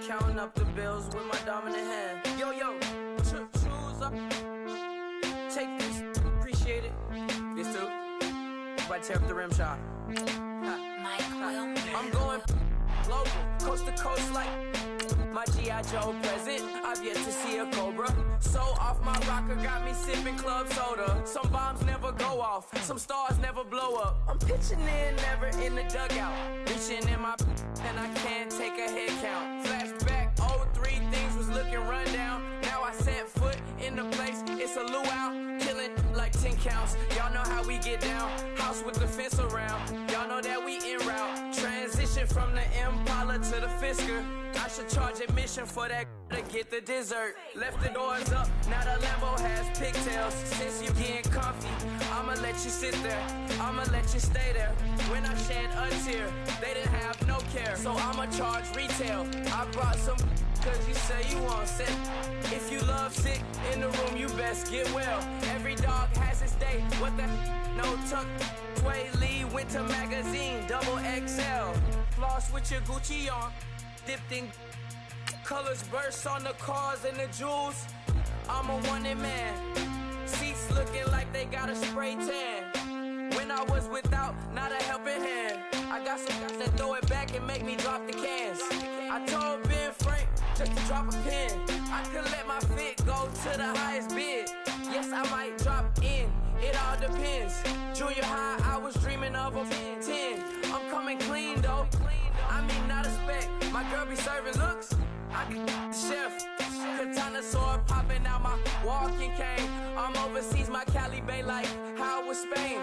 counting up the bills with my dominant hand. Yo, yo, choose up, take this, appreciate it. This too, if I tear up the rim shot. I'm going global, coast to coast like my G.I. Joe present. I've yet to see a Cobra. So off my rocker got me sipping club soda. Some bombs never go off, some stars never blow up. I'm pitching in, never in the dugout. Reaching in my and I can't take a head count. Flashback 03, things was looking run down. Now I set foot from the Impala to the Fisker. I should charge admission for that to get the dessert. Left the doors up, now the Lambo has pigtails. Since you getting comfy, I'ma let you sit there, I'ma let you stay there. When I shed a tear, they didn't have no care, so I'ma charge retail. I brought some cause you say you want sick. If you love sick in the room, you best get well. Every dog has its day, what the no tuck. Sway Lee, Winter Magazine, double XL. Floss with your Gucci on, dipped in colors burst on the cars and the jewels. I'm a wanted man. Seats looking like they got a spray tan. When I was without, not a helping hand. I got some guys that throw it back and make me drop the cans. I told Ben Frank just to drop a pin. I could let my fit go to the highest bid. Yes, I might drop in, it all depends. Junior high, I was dreaming of a 10. I'm coming clean though, I mean not a spec. My girl be serving looks, I can the chef. Katana sword popping out my walking cane. I'm overseas, my Cali Bay life, how was Spain?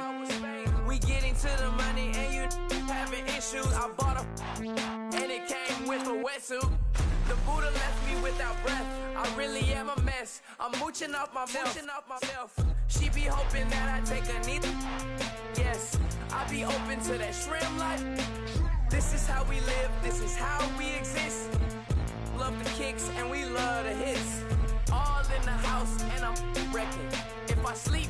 We getting to the money and you having issues. I bought a and it came with a wetsuit. The Buddha left me without breath. I really am a mess. I'm mooching off myself. She be hoping that I take a knee. Yes, I be open to that shrimp life. This is how we live. This is how we exist. Love the kicks and we love the hits. All in the house and I'm wrecking. If I sleep,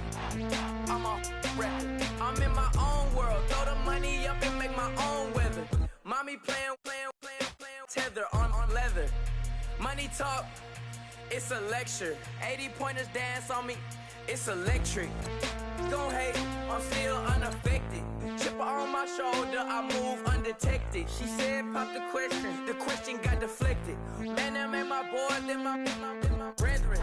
I'm off record. I'm in my own world. Throw the money up and make my own weather. Mommy playing tether on leather. Money talk, it's a lecture. 80 pointers dance on me, it's electric. Don't hate, I'm still unaffected. Chipper on my shoulder, I move undetected. She said pop the question got deflected. Man, that made my boy, then my brethren.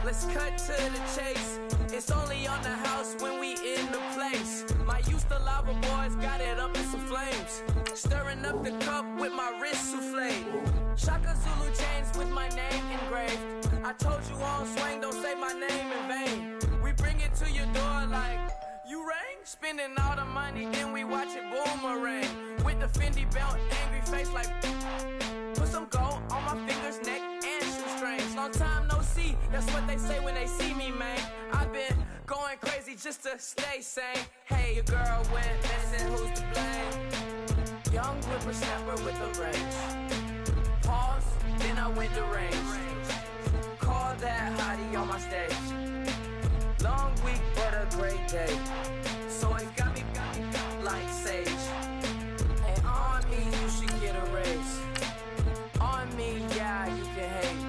Let's cut to the chase. It's only on the house when we in the place. My used to lava boys got it up in some flames. Stirring up the cup with my wrist soufflé. Shaka Zulu chains with my name engraved. I told you on swing, don't say my name in vain. We bring it to your door like, you rang? Spending all the money, then we watch it boomerang. With the Fendi belt, angry face like, put some gold on my fingers, neck, and shoestrings. Long time no see, that's what they say when they see me, man. I've been going crazy just to stay sane. Hey, your girl went missing, who's to blame? Young whippersnapper with a range. Pause, then I went to range. Call that hottie on my stage. Long week, but a great day. So it got me like sage. And on me, you should get a raise. On me, yeah, you can hate.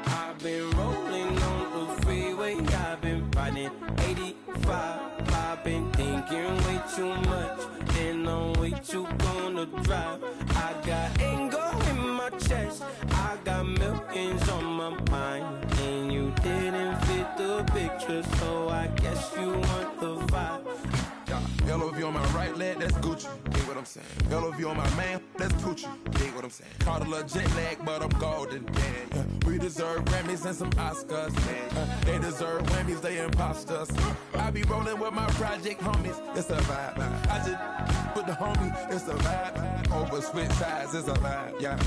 I've been rolling on the freeway, I've been riding 85. I've been thinking way too much, and I'm way too gonna drive. I got anger in my chest, I got millions on my mind, and you didn't fit the picture, so I guess you want the vibe. LOV on my right leg, that's Gucci. Dig what I'm saying. LOV on my man, that's Poochie. Dig what I'm saying. Caught a little jet lag, but I'm golden. Yeah. We deserve Grammys and some Oscars. They deserve Whammies, they imposters. I be rolling with my project homies. It's a vibe. I just put the homie, it's a vibe. Over switch sides, it's a vibe. Yeah.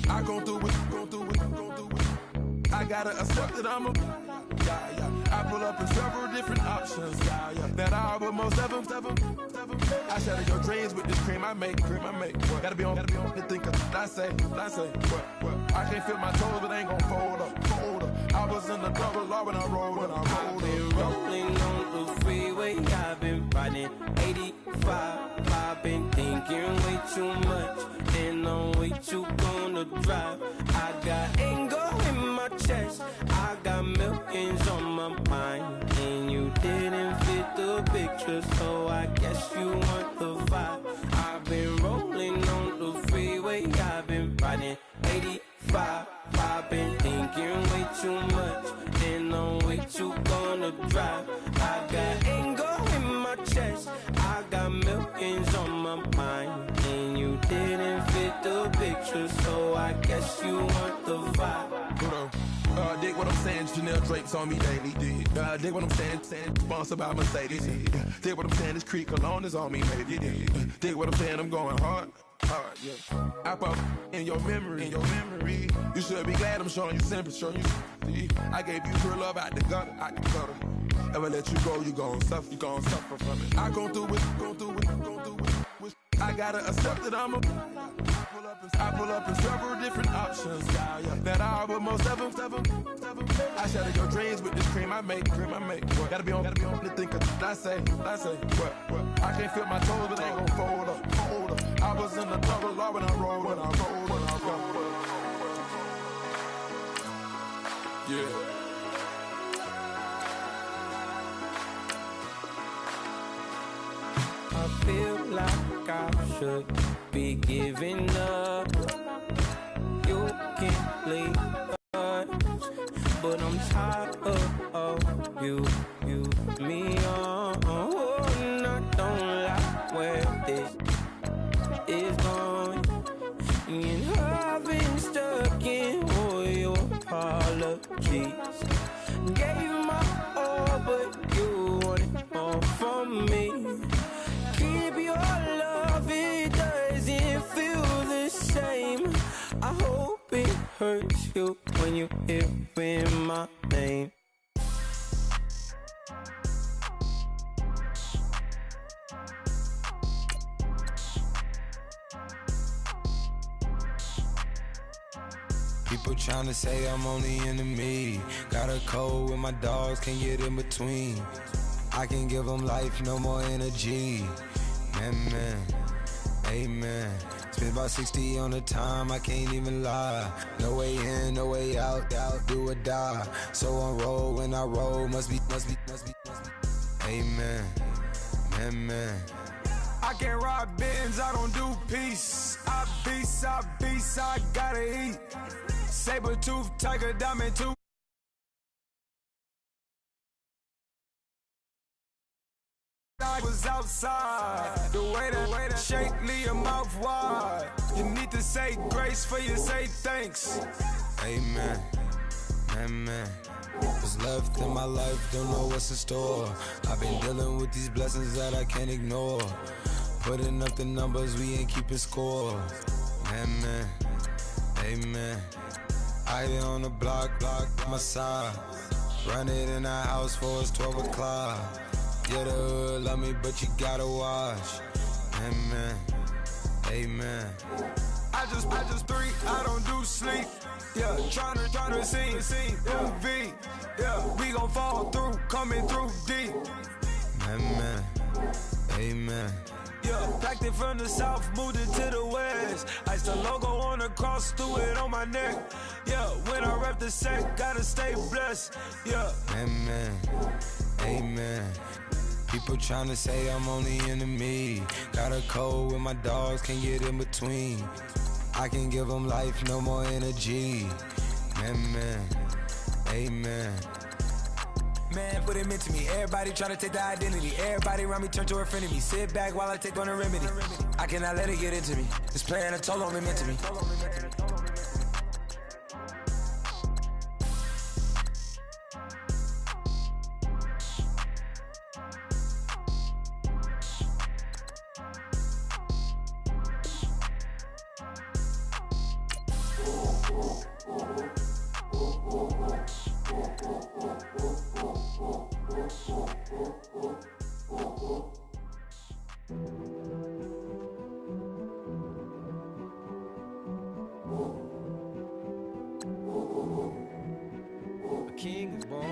I gon' do it, I gotta accept that I'm a. I pull up in several different options. That I but most of them. I shatter your dreams with this cream I make. What? Gotta be on the thinker. I say. What? I can't feel my toes, but ain't gon' fold up. I was in the double law when I rolled. I've been rolling on the freeway, I've been riding 85. I've been thinking way too much, and I'm way too gonna drive. I got anger in my chest, I got millions on my mind, and you didn't fit the picture, so I guess you want the vibe. I've been rolling on the freeway, I've been riding 85. I've been thinking way too much, and I'm way too gonna drive. I got anger in my chest, I got millions you, so I guess you want the vibe. Dig what I'm saying, Chanel drapes on me daily. Dig what I'm saying, sponsored by Mercedes. Dig what I'm saying, this Creek Cologne is on me, baby. Dig what I'm saying, I'm going hard, yeah. I pop in your memory, You should be glad I'm showing you sympathy, I gave you pure love out the gutter, Ever let you go, you gon' suffer, from it. I gon' do it. I gotta accept that I'm a. I pull up in several different options, that I would most ever. I shatter your dreams with this cream I make. Gotta be on to think of what I say. What? I can't feel my toes, but ain't gon' fold up. I was in the double law when I rolled. Yeah. I feel like I should be giving up. You can't leave us, but I'm tired of you, me on. And I don't like where this is going. And I've been stuck in all your apologies. Gave my all, but you wanted more from me. Keep your love, it doesn't feel the same. I hope it hurts you when you hear my name. People tryna say I'm only enemy. Got a cold with my dogs, can't get in between. I can give them life, no more energy. Man, amen. Spent about 60 on the time, I can't even lie. No way in, no way out, do or die. So on roll, when I roll, must be. Amen, man. I can't ride Benz, I don't do peace. I beast, I gotta eat. Saber tooth, tiger, diamond tooth. I was outside, the way that shake, leave your mouth wide. You need to say grace for you say thanks. Amen, what's left in my life, don't know what's in store. I've been dealing with these blessings that I can't ignore. Putting up the numbers, we ain't keeping score. Amen. I been on the block, my side. Run it in the house for it's 12 o'clock. Yeah, the hood love me, but you gotta watch. Amen. I just 3, I don't do sleep. Yeah, tryna see UV. Yeah, we gon' fall through, coming through deep. Amen. Yeah, packed it from the south, moved it to the west. Iced the logo on the cross, threw it on my neck. Yeah, when I rep the set, gotta stay blessed. Yeah. Amen. People tryna say I'm only enemy. Got a cold with my dogs, can't get in between. I can give them life, no more energy. Amen. Man, what it meant to me. Everybody tryna take the identity. Everybody around me turn to a friend of me. Sit back while I take on a remedy. I cannot let it get into me. This playing a toll on me, meant to me. A king is born.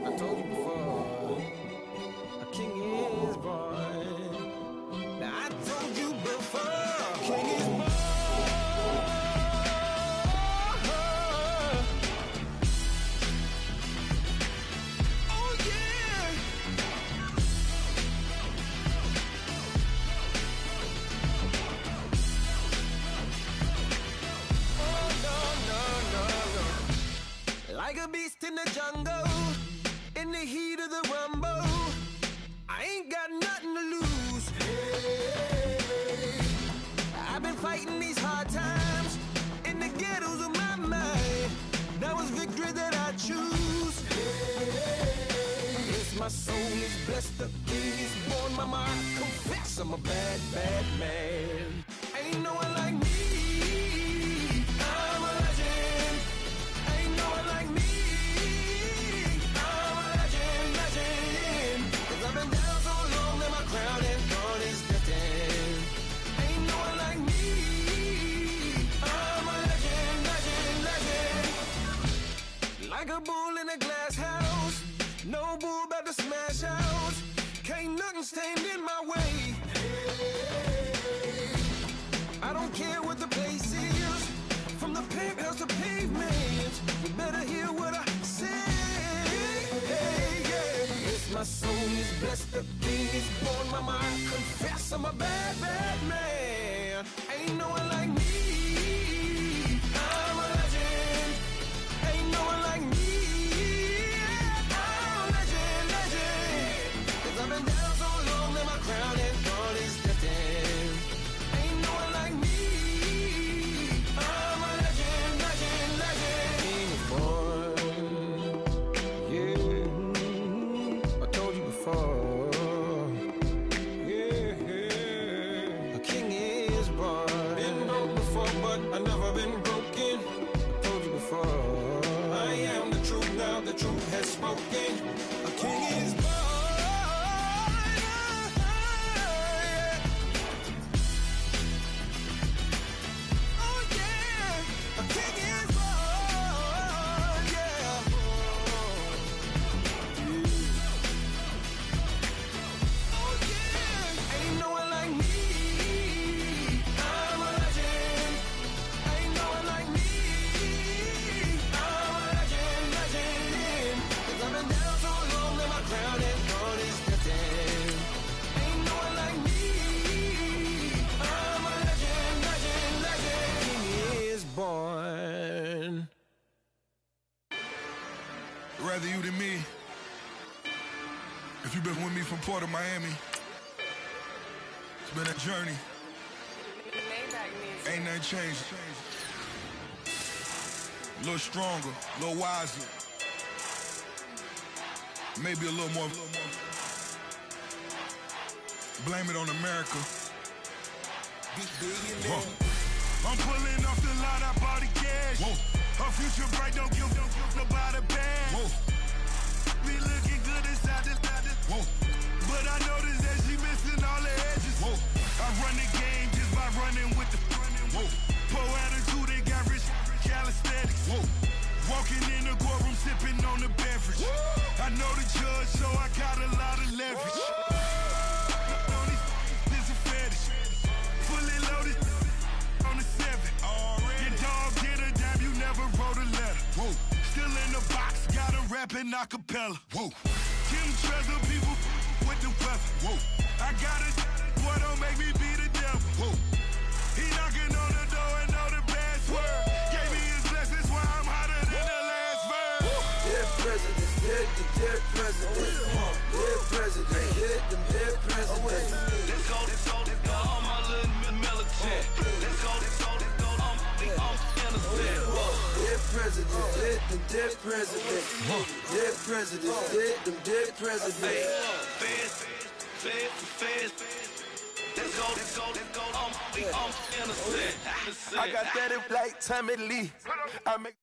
I told you before. A king is born. Now I told you before. A king is born. Oh yeah. Like a beast in the jungle, in the heat of the rumble, I ain't got nothing to lose. Hey, I've been fighting these hard a bull in a glass house. No bull about to smash out. Can't nothing stand in my way. I don't care what the place is, from the penthouse to pavement. You better hear what I say. Hey, yeah. Yes, my soul is blessed, the king is born. Mama, I confess I'm a bad, bad man. Ain't no one like me. I'm a legend. Ain't no one like me. I'm a legend, legend. 'Cause I've been down so long that my crown and gold is destined. Ain't no one like me. I'm a legend, legend, legend. Yeah, I told you before. Yeah, a king is born. Been broke before, but I never been broken. I told you before. I am the truth now, the truth has spoken. A king is born. Oh yeah, a king is born. Yeah. Oh yeah, ain't no one like me. I'm a legend. Ain't no one like me. I'm a legend, legend. 'Cause I've been down so long that my crown and gold is destined. Ain't no one like me. I'm a legend, legend, legend. King is born. Rather you than me. If you've been with me from Port of Miami, it's been a journey. Ain't nothing changed. A little stronger, a little wiser. Maybe a little more. Blame it on America. I'm pulling off the lot, I bought the cash. Her future bright, don't give nobody bad. Be looking good inside this. But I noticed that she missing all the edges. I run the game just by running with the poor attitude, they got rich calisthenics. Walking in the courtroom, sipping on the beverage. I know the judge, so I got a lot of leverage. This a fetish. Fully loaded on the 7. Your dog get a dime, you never wrote a letter. Still in the box, got him rapping acapella. Kim Treasure, people with the weather. I got it, boy, don't make me be the devil. He knocking on the door and know the password. Gave me his blessings while I'm hotter than the last verse. Dead president, dead president. Dead president, dead president. Let's go, all my little militant. Let's go, I'm innocent. Dead president, dead president. Dead president, dead president. Feds. Let's go, I'm innocent. I got that like Tommy Lee. I make